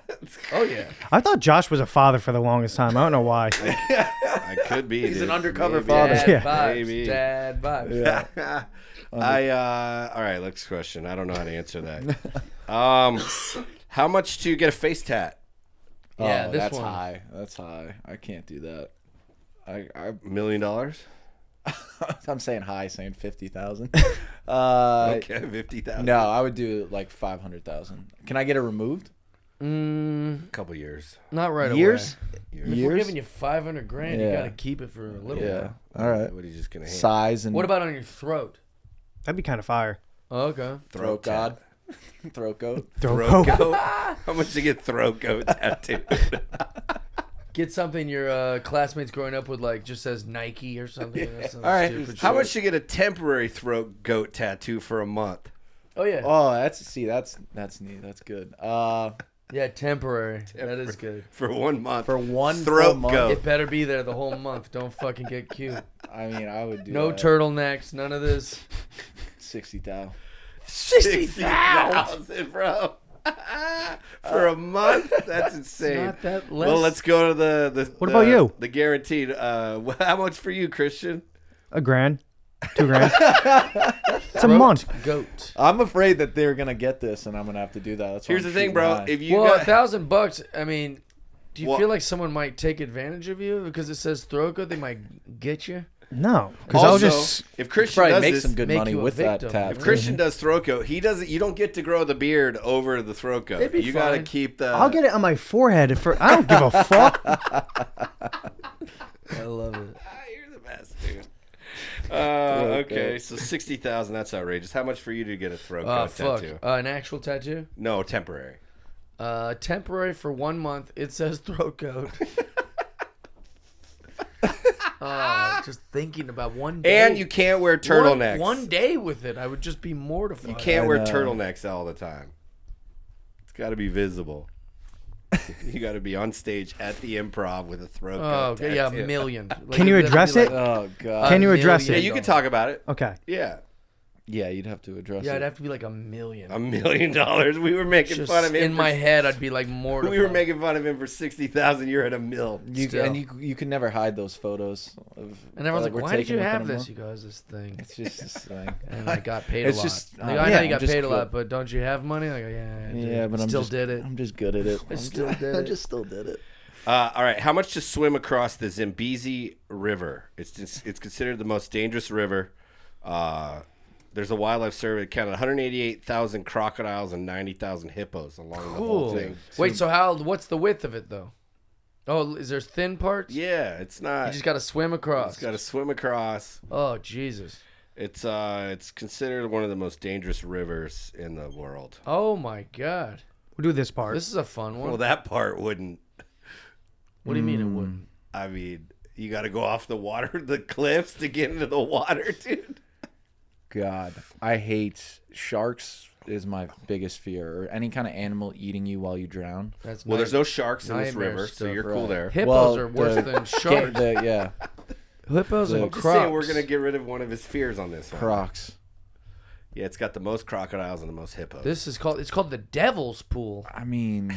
yeah. I thought Josh was a father for the longest time. I don't know why. I could be. He's an dude. undercover Maybe. father. Dad Yeah. vibes. Maybe. Dad vibes. Yeah. All right, next question. I don't know how to answer that. How much to get a face tat? Yeah, Oh, this that's one. high. That's high. I can't do that. $1 million? I'm saying high, saying 50,000. Okay, 50,000. No, I would do like 500,000. Can I get it removed? A couple years. Not right Years? away. If we're Years? giving you 500 grand, you Yeah. got to keep it for a little Yeah. while. All right. What are you just gonna hand? Size and What about on your throat? That'd be kind of fire. Oh, okay. throat god? Throat goat? Throat goat. How much to get throat goat tattooed? Get something your classmates growing up with, like, just says Nike or something. All right. Stupid How shit. much to get a temporary throat goat tattoo for a month? Oh, yeah. Oh, that's neat. That's good. Yeah, temporary. That is good. For 1 month. For one Throat full month, goat. It better be there the whole month. Don't fucking get cute. I mean, I would do No that. turtlenecks. None of this. 60,000. 60,000, bro. For a month? That's insane. Not that less. Well, let's go to the What about you? The guaranteed. How much for you, Christian? $1 grand, $2 grand. It's a month. Goat. I'm afraid that they're gonna get this, and I'm gonna have to do that. That's why Here's I'm the thing, shooting bro. high. If you Well, got $1,000. I mean, Do you feel like someone might take advantage of you because it says throat goat? They might get you. No, because I'll Also, just if Christian Probably does make this, some good make money you a with that victim. tat. if Christian does throat goat, he doesn't. You don't get to grow the beard over the throat goat. It'd be You got to fine. keep the. I'll get it on my forehead. I don't give a fuck. I love it. You're the best, dude. Okay, so 60,000. That's outrageous. How much for you to get a throat Oh goat fuck! tattoo? An actual tattoo? No, temporary. Temporary for 1 month. It says throat goat. Just thinking about one day. And you can't wear turtlenecks. One day with it, I would just be mortified. You can't wear know. turtlenecks all the time. It's got to be visible. You got to be on stage at the Improv with a throat Oh, goat yeah, tattoo. a million. Like, Can you it'd have to address be it? like- Oh god. Can you address Yeah, it? you can talk about it. Okay. Yeah. Yeah, you'd have to address Yeah, it. it'd have to be like $1 million. $1 million. We were making Just fun of him. in my head, I'd be like mortified. We were making fun of him for 60,000. You're at $1 million. You can never hide those photos. And everyone's like, we're "Why did you taking with have anymore." this?" You guys, this thing. It's just this thing. And I got paid It's a lot. just- Like, yeah, I know I'm you got just paid a good. lot, but don't you have money? Like, yeah, I did. Yeah, but I'm still just, did it. I'm just good at it. I still did I it. just still did it. All right. How much to swim across the Zambezi River? It's considered the most dangerous river. There's a wildlife survey that counted 188,000 crocodiles and 90,000 hippos along the whole Cool. thing. Wait, so what's the width of it though? Oh, is there thin parts? Yeah, it's not. You just got to swim across. It's got to swim across. Oh, Jesus. It's considered one of the most dangerous rivers in the world. Oh my God. We'll do this part. This is a fun one. Well, that part wouldn't. What do you mean it wouldn't? I mean, you got to go off the water, the cliffs to get into the water, dude. God, I hate sharks. Is my biggest fear, or any kind of animal eating you while you drown. That's Well, there's no sharks in this nightmare river, so stuff, you're right. cool there. Hippos Well, are worse the- than sharks. Yeah, Hippos the- and Just saying, crocs. we're gonna get rid of one of his fears on this one. crocs. Yeah, it's got the most crocodiles and the most hippos. It's called the Devil's Pool. I mean,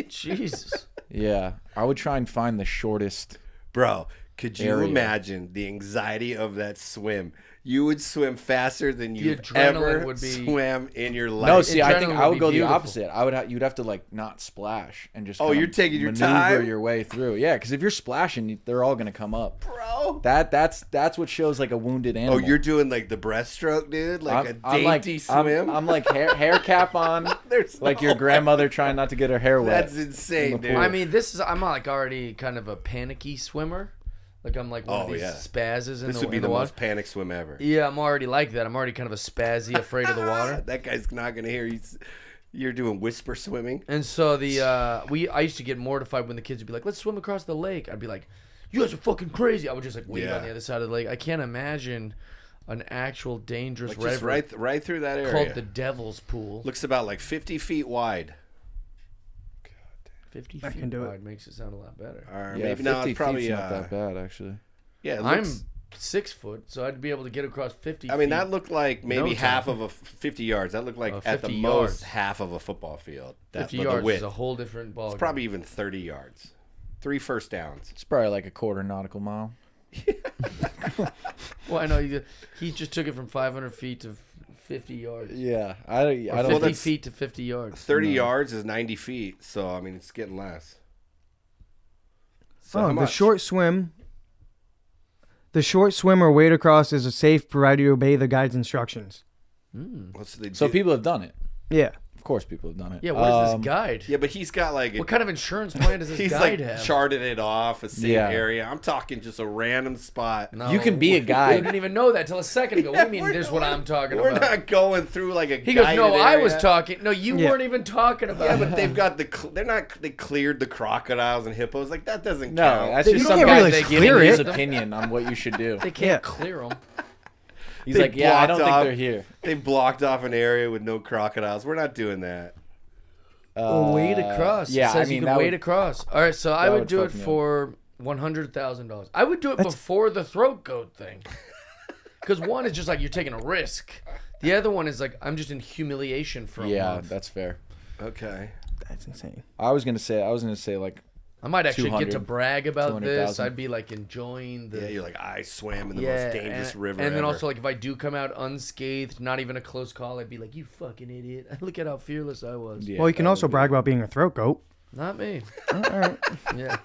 Jesus. yeah, I would try and find the shortest. Bro, could you Area. imagine the anxiety of that swim? You would swim faster than you've adrenaline ever would be- swam in your life. No, see, I Adrenaline think would I be would go the beautiful. opposite. You'd have to like not splash and just. Oh, kinda you're taking your maneuver time? your way through. Yeah, because if you're splashing, they're all gonna come up. bro. That's what shows like a wounded Oh, animal. you're doing like the breaststroke, dude? Like I'm a like dainty swim? I'm like hair cap on, There's like no- your grandmother trying not to get her hair wet. That's insane, dude. I mean, I'm like already kind of a panicky swimmer. Like I'm like one of Oh, these yeah. spazzes in this the would be in the water. most panic swim ever. Yeah, I'm already like that. I'm already kind of a spazzy, afraid of the water. That guy's not gonna hear you. You're doing whisper swimming. And so I used to get mortified when the kids would be like, "Let's swim across the lake." I'd be like, "You guys are fucking crazy." I would just like wait Yeah. on the other side of the lake. I can't imagine an actual dangerous Like just river right through that area. called the Devil's Pool. Looks about like 50 feet wide. 50 I feet can do it. wide makes it sound a lot better. Or yeah, maybe no, 50 it's probably feet's not that bad actually. Yeah, it I'm looks, 6 foot, so I'd be able to get across 50 I mean, feet. that looked like maybe No half time. of a 50 yards. That looked like at the 50 most yards. half of a football field. That 50 but the yards width. is a whole different ball. It's probably even 30 yards. 3 first downs. It's probably like a quarter nautical mile. Well, I know he just took it from 500 feet to 50 yards. Yeah, I Or don't. 50 that's- feet to 50 yards. 30 yards is 90 feet. So I mean, it's getting less. So how the much? short swim. The short swim or wade across is a safe provided you obey the guide's instructions. What's the So do- people have done it. Yeah. Of course, people have done it. Yeah, what is this guide? Yeah, but he's got like What kind of insurance plan does this he's guide like have? charted it off a safe Yeah. area. I'm talking just a random spot. No, You can be a We guide. didn't even know that till a second ago. What do you mean? we're There's what I'm talking We're about. not going through like a. He goes, no, guided I was area." talking. No, you Yeah. weren't even talking about Yeah, it. but they've got they cleared the crocodiles and hippos. Like that doesn't No, count. that's You just can't some guy really giving clear his it. opinion on what you should do. They can't Yeah. clear them. He's They like, yeah, I don't blocked think off- they're here. They blocked off an area with no crocodiles. We're not doing that. Wade across. Yeah, it says I mean, you can that wade would- across. All right, so I that would would do it fuck me up. for $100,000. I would do it before the throat goat thing. Because one is just like you're taking a risk. The other one is like I'm just in humiliation for a Yeah, month. that's fair. Okay. That's insane. I was gonna say like I might actually get to 200, brag about this. 200,000. I'd be like enjoying the Yeah, you're like I swam in the most dangerous river. and then ever. also like if I do come out unscathed, not even a close call, I'd be like, "You fucking idiot! Look at how fearless I was." yeah, Well, you can that also would be- brag about being a throat goat. Not me. All right. Yeah.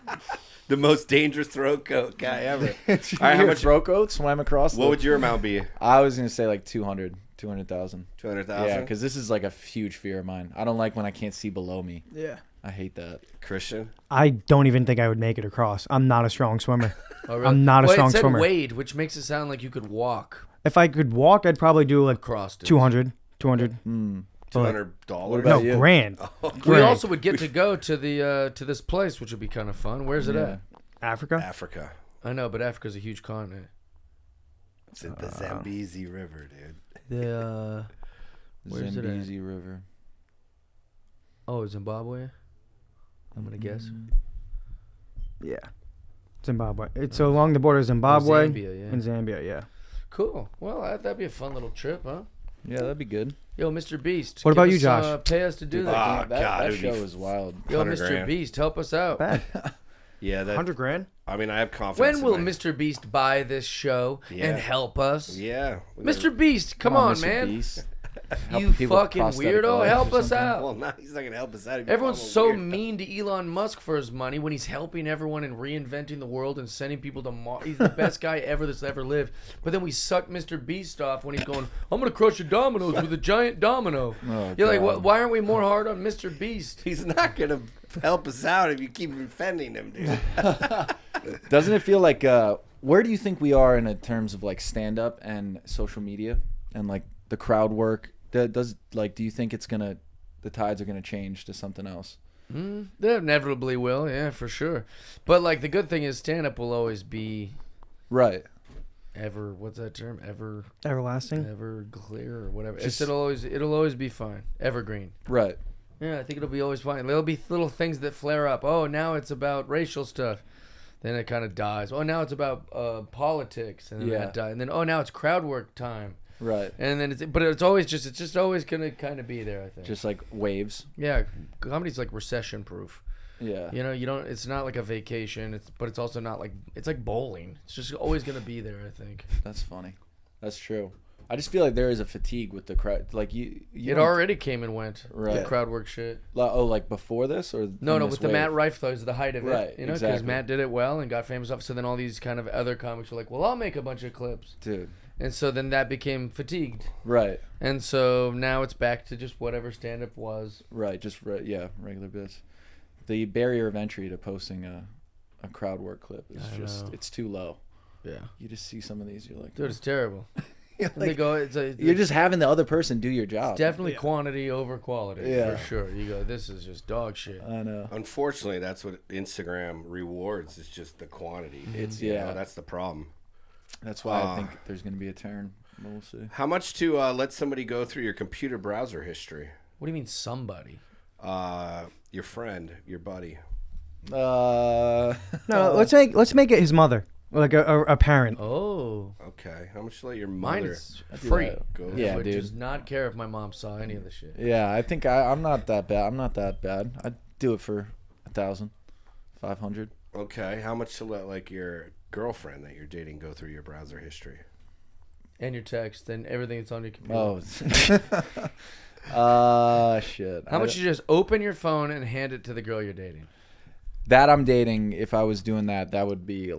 The most dangerous throat coat guy ever. All right, how much throat coat swam across? What would your amount be? I was gonna say like 200,000. 200,000. Yeah, because this is like a huge fear of mine. I don't like when I can't see below me. Yeah. I hate that. Christian. I don't even think I would make it across. I'm not a strong swimmer. Oh, really? I'm not a strong it said swimmer. Wade, which makes it sound like you could walk If I could walk, I'd probably do like across it. 200. 200. $200. What No, about you? grand. We Grand. also would get to go to the to this place, which would be kind of fun. Where's it at? Africa? Africa. I know, but Africa's a huge continent. It's at the Zambezi River, dude. The where's it at? Zambezi River. Oh, Zimbabwe. I'm gonna guess. Yeah. Zimbabwe. It's along the border of Zimbabwe Zambia, yeah. and Zambia, yeah. Cool. Well, that'd be a fun little trip, huh? Yeah, that'd be good. Yo, Mr. Beast. What about give you, us, Josh? Pay us to do that. Ah, that God, that it'd be show is wild. Yo, 100 Mr. grand. Beast, help us out. Bad. Yeah, that. 100 grand? I mean, I have confidence. When will in my- Mr. Beast buy this show Yeah. and help us? Yeah. Mr. Beast, come on, Mr. man. Beast. You Helping people with fucking prosthetic weirdo. legs Help or us something. out. Well, now he's not gonna help us out. If you Everyone's call him so weird. mean to Elon Musk for his money when he's helping everyone and reinventing the world and sending people to Mars. He's the best guy ever that's ever lived. But then we suck Mr. Beast off when he's going, I'm going to crush your dominoes with a giant domino. Oh, You're like, God. why aren't we more hard on Mr. Beast? He's not gonna help us out if you keep defending him, dude. Doesn't it feel like where do you think we are in terms of like stand up and social media and like the crowd work? Do you think the tides are gonna change to something else? They inevitably will, yeah, for sure. But like the good thing is stand-up will always be Right. what's that term? Everlasting? Ever clear or whatever. Just- It'll always be fine. Evergreen. Right. Yeah, I think it'll be always fine. There'll be little things that flare up. Oh, now it's about racial stuff. Then it kind of dies. Oh, now it's about politics, and then Yeah. that dies. And then now it's crowd work time. Right. And then it's just always gonna kind of be there. I think. Just like waves. Yeah, comedy's like recession proof. Yeah. You know, it's not like a vacation. But it's also not like it's like bowling. It's just always gonna be there. I think. That's funny. That's true. I just feel like there is a fatigue with the crowd. Like you It don't- already came and went. Right. The crowd work shit. like before this or No, in no, this with the wave? Matt Rife though is the height of it. Right, You know, because exactly. Matt did it well and got famous off. So then all these kind of other comics were like, well, I'll make a bunch of clips. Dude. And so then that became fatigued. Right. And so now it's back to just whatever stand-up was. Right. Just regular bits. The barrier of entry to posting a crowd work clip is I know. it's too low. Yeah. You just see some of these, you're like, Dude, it's terrible. you're And they go, it's you're just having the other person do your job. definitely quantity over quality, Yeah. for sure. You go, this is just dog shit. I know. Unfortunately, that's what Instagram rewards. Is just the quantity. It's- You yeah. know, that's the problem. That's why I think there's going to be a turn. We'll see. How much to let somebody go through your computer browser history? What do you mean somebody? Your friend, your buddy. No, let's make it his mother. Like a parent. Oh. Okay. How much to let your Mine mother is do free. that. go? Yeah, I would dude. just not care if my mom saw any of the shit. Yeah, I think I'm not that bad. I'm not that bad. I'd do it for 1,000, 500. Okay. How much to let like your girlfriend that you're dating go through your browser history? And your text and everything that's on your computer. Oh, shit. How much you just open your phone and hand it to the girl you're dating? That I'm dating, if I was doing that, that would be.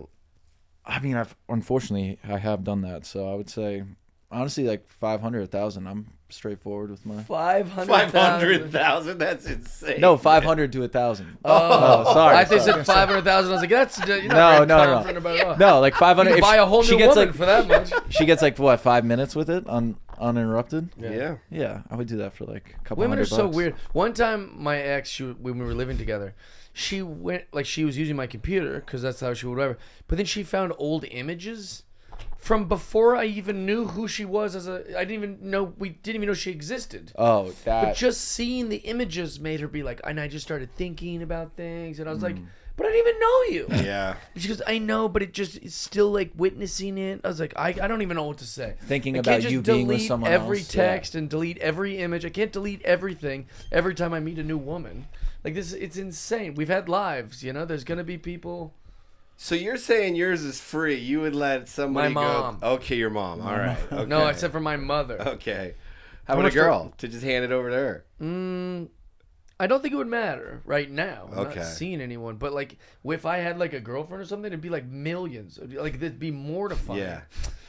I mean, unfortunately I have done that, so I would say, honestly, like 500, 1,000. I'm straightforward with my. 500,000. That's insane. No, 500 to 1,000. Oh, sorry. I think sorry. said 500,000. I was like, that's you're No, not no, very no. confident about it at all. No, like 500. You could if buy a whole she new gets woman like for that much. she gets like what 5 minutes with it uninterrupted. Yeah. Yeah, I would do that for like a couple. Women are $100. so weird. One time, my ex, when we were living together, she went she was using my computer because that's how she would whatever. But then she found old images from before I even knew who she was. We didn't even know she existed. Oh, that. But just seeing the images made her be like, and I just started thinking about things, and I was like, but I didn't even know you. Yeah. And she goes, I know, but it's still like witnessing it. I was like, I don't even know what to say. Thinking I about can't just you being with delete someone every else, yeah. text and delete every image. I can't delete everything every time I meet a new woman. Like this, it's insane. We've had lives, you know. There's gonna be people. So you're saying yours is free? You would let somebody My mom. go? Okay, your mom. All right. Okay. No, except for my mother. Okay. How How about a much for- girl to just hand it over to her? I don't think it would matter right now. I'm Okay. not seeing anyone, but like if I had like a girlfriend or something, it'd be like millions. Like it'd be mortifying. Yeah.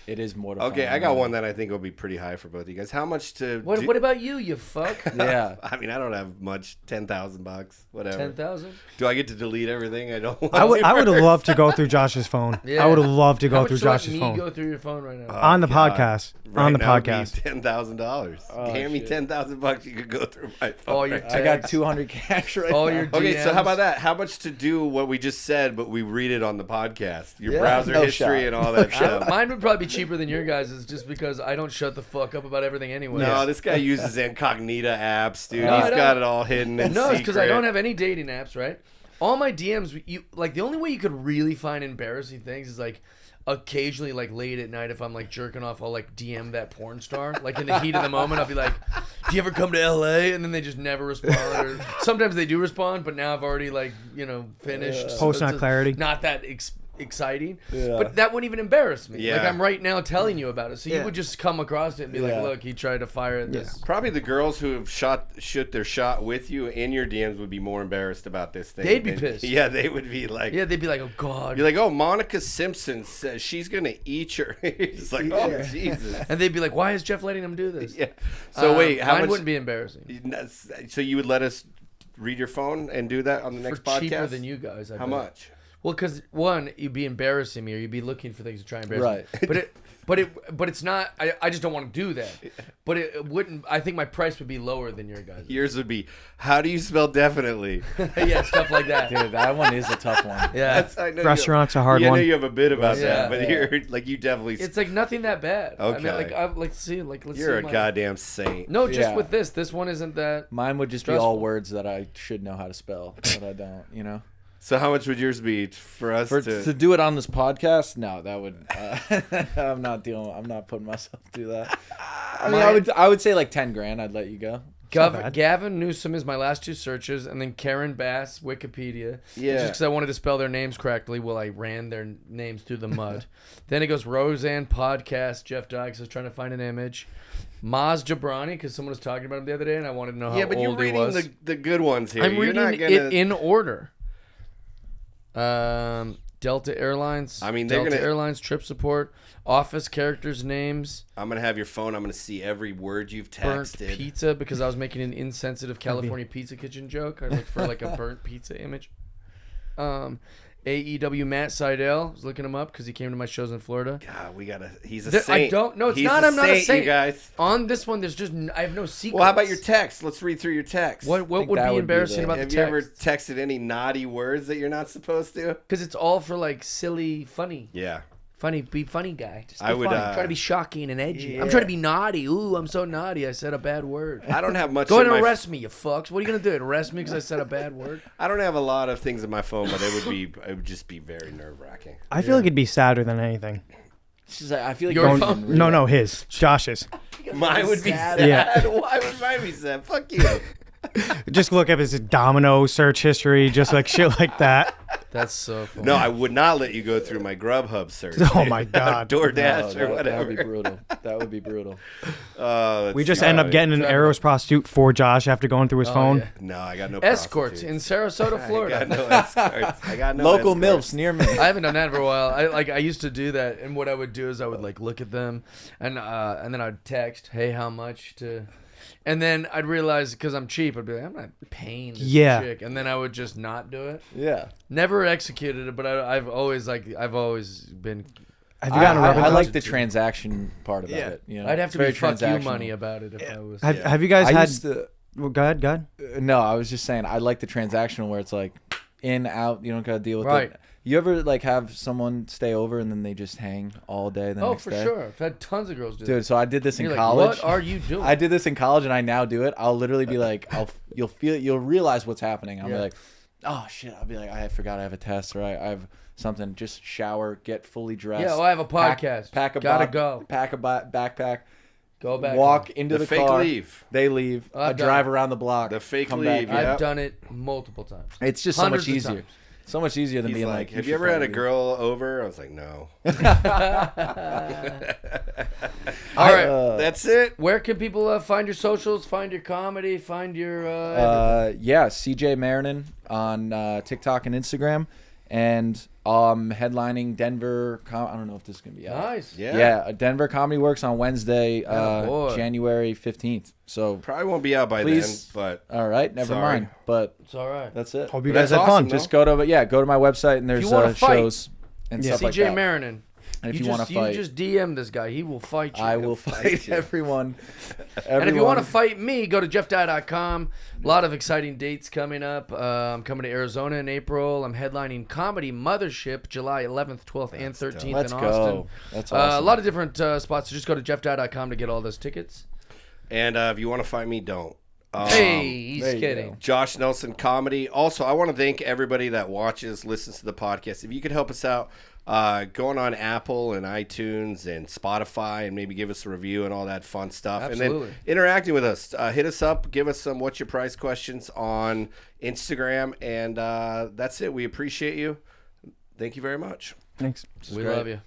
It is mortifying. Okay, I got one that I think will be pretty high for both of you guys. How much to? What about you? You fuck. Yeah. I mean, I don't have much. $10,000, whatever. 10,000. Do I get to delete everything? I don't. Want I would to. love to go through Josh's phone. Yeah. I would love to How go much through to let Josh's me phone. Go through your phone right now. On the God. podcast. Right On the now it'd be podcast. $10,000. Oh, Hand me shit. $10,000. You could go through my phone. All your right I got Text. 200 cash right All now. your Okay, so how DMs. about that? How much to do what we just said, but we read it on the podcast? Your Yeah, browser no history shot. and all that stuff. Mine would probably be cheaper than your guys', is just because I don't shut the fuck up about everything anyway. No, this guy uses incognita apps, dude. No, I He's don't. got it all hidden. And No, it's because I secret. don't have any dating apps, right? All my DMs, you like the only way you could really find embarrassing things is like occasionally, like late at night, if I'm like jerking off, I'll like DM that porn star. Like in the heat of the moment, I'll be like, "Do you ever come to LA?" And then they just never respond. Or sometimes they do respond, but now I've already like finished. So Post it's not clarity. Not that exciting, Yeah. but that wouldn't even embarrass me. Like Yeah. I'm right now telling you about it, so you Yeah. would just come across it and be Yeah. like, "Look, he tried to fire at this." Probably the girls who have shoot their shot with you in your DMs would be more embarrassed about this thing. They'd be pissed. Yeah, they would be like, Yeah, they'd be like, "Oh God." you're like, oh, Monica Simpson says she's gonna eat your. It's like, oh Jesus. And they'd be like, "Why is Jeff letting him do this?" Yeah. So wait, how mine much? wouldn't be embarrassing. So you would let us read your phone and do that on the next For podcast? cheaper than you guys. I How bet. much? Well, because one, you'd be embarrassing me, or you'd be looking for things to try and embarrass Right. me. But it's not. I just don't want to do that. But it wouldn't. I think my price would be lower than your guys'. Yours would be, how do you spell definitely? Yeah, stuff like that. Dude, that one is a tough one. Yeah, I know Restaurant's a hard I know one. you have a bit about Yeah. that, but Yeah. you're like, you definitely. it's like nothing that bad. I mean, Okay. let's see. You're a goddamn saint. No, just Yeah. with this. This one isn't that. Mine would just be Stressful. all words that I should know how to spell, but I don't, you know? So how much would yours be for us To do it on this podcast, no, that would. I'm not putting myself through that. I mean, I would say like 10 grand. I'd let you go. not bad. Gavin Newsom is my last two searches, and then Karen Bass, Wikipedia. Yeah. Just because I wanted to spell their names correctly while I ran their names through the mud. Then it goes Roseanne Podcast, Jeff Dykes. I was trying to find an image. Maz Jabrani, because someone was talking about him the other day, and I wanted to know how Yeah, but you're old he reading was. the good ones here. I'm You're reading not gonna, it in order. Delta Airlines. I mean, they're Delta gonna- Airlines trip support. Office characters' names. I'm gonna have your phone. I'm gonna see every word you've Burnt texted. pizza, because I was making an insensitive California pizza kitchen joke. I looked for like a burnt pizza image. AEW Matt Seidel. I was looking him up because he came to my shows in Florida. God, we gotta. He's a I saint. don't. No, it's He's not. I'm not a saint. You guys. On this one, there's just I have no secrets. Well, how about your text? Let's read through your text. What think would that be would be embarrassing the- about Have the you ever text? texted any naughty words that you're not supposed to? Because it's all for like silly, funny. Yeah. Be funny guy. Just be I would, funny. Try to be shocking and edgy. yeah. I'm trying to be naughty. Ooh, I'm so naughty. I said a bad word. I don't have much. Go ahead in and my arrest me, you fucks. What are you gonna do? Arrest me because I said a bad word? I don't have a lot of things in my phone, but it would just be very nerve wracking. I feel like it'd be sadder than anything. It's just, I feel like Your don't phone? even read No, it. no, his. Josh's. Mine would be sad. Yeah. Why would mine be sad? Fuck you. Just look up his domino search history, just like shit like that. That's so funny. No, I would not let you go through my Grubhub search. Oh my God. DoorDash No, or whatever. that would be brutal. That would be brutal. We just end up getting an Eros prostitute for Josh after going through his phone. yeah. No, I got no Escorts in prostitutes. Sarasota, I Florida. got no escorts. I got no Local escorts. MILFs near me. I haven't done that for a while. I used to do that, and what I would do is I would like look at them, and then I'd text, "Hey, how much to?" And then I'd realize because I'm cheap, I'd be like, "I'm not paying this Yeah. chick," and then I would just not do it. Yeah. Never executed it, but I've always been. Have you gotten a rubber I like duck? the transaction part about Yeah, it. You know? I'd have It's to be very fuck you transactional. money about it if I was. Have you guys I had? used to, Well, go ahead. no, I was just saying I like the transactional where it's like in, out, you don't gotta deal with Right. it. You ever like have someone stay over and then they just hang all day the Oh, next for day? sure. I've had tons of girls do Dude, that. so I did this in You're like, college. what are you doing? I did this in college and I now do it. I'll literally be like, you'll realize what's happening. I'll Yeah. be like, oh shit. I'll be like, I forgot I have a test or I have something. Just shower, get fully dressed. Yeah, well, I have a podcast. Pack a Gotta bo- go. Pack a backpack. Go back. Walk home. into The the fake car. leave. They leave. I've I done drive it. around the block. The fake come leave, back. yeah. I've done it multiple times. It's just so much Hundreds of easier. times. So much easier than He's being like, like, have you ever had a girl over? I was like, no. All right. That's it. Where can people find your socials, find your comedy, find your Yeah, CJ Marrinan on TikTok and Instagram, and headlining Denver. I don't know if this is gonna be out. Nice. Yeah. Denver Comedy Works on Wednesday, boy. January 15th. So Probably won't be out by Please. then, but all right, never Sorry. mind. But It's all right. that's it. Hope you But guys that's had fun. awesome, Just go to my website and there's you wanna fight, shows and stuff like CJ that. Marinan. And if you you want just, to fight, you just DM this guy. He will fight you. I will fight everyone. And if you want to fight me, go to jeffdye.com. A lot of exciting dates coming up. I'm coming to Arizona in April. I'm headlining Comedy Mothership July 11th, 12th, and 13th Let's in go. Austin. That's A awesome. lot of different spots. So just go to jeffdye.com to get all those tickets. and if you want to fight me, don't. Hey, he's there you kidding. go. Josh Nelson Comedy. Also, I want to thank everybody that watches, listens to the podcast. If you could help us out, going on Apple and iTunes and Spotify and maybe give us a review and all that fun stuff. Absolutely. And then interacting with us. Hit us up. Give us some what's your price questions on Instagram. And that's it. We appreciate you. Thank you very much. Thanks. We great. love you.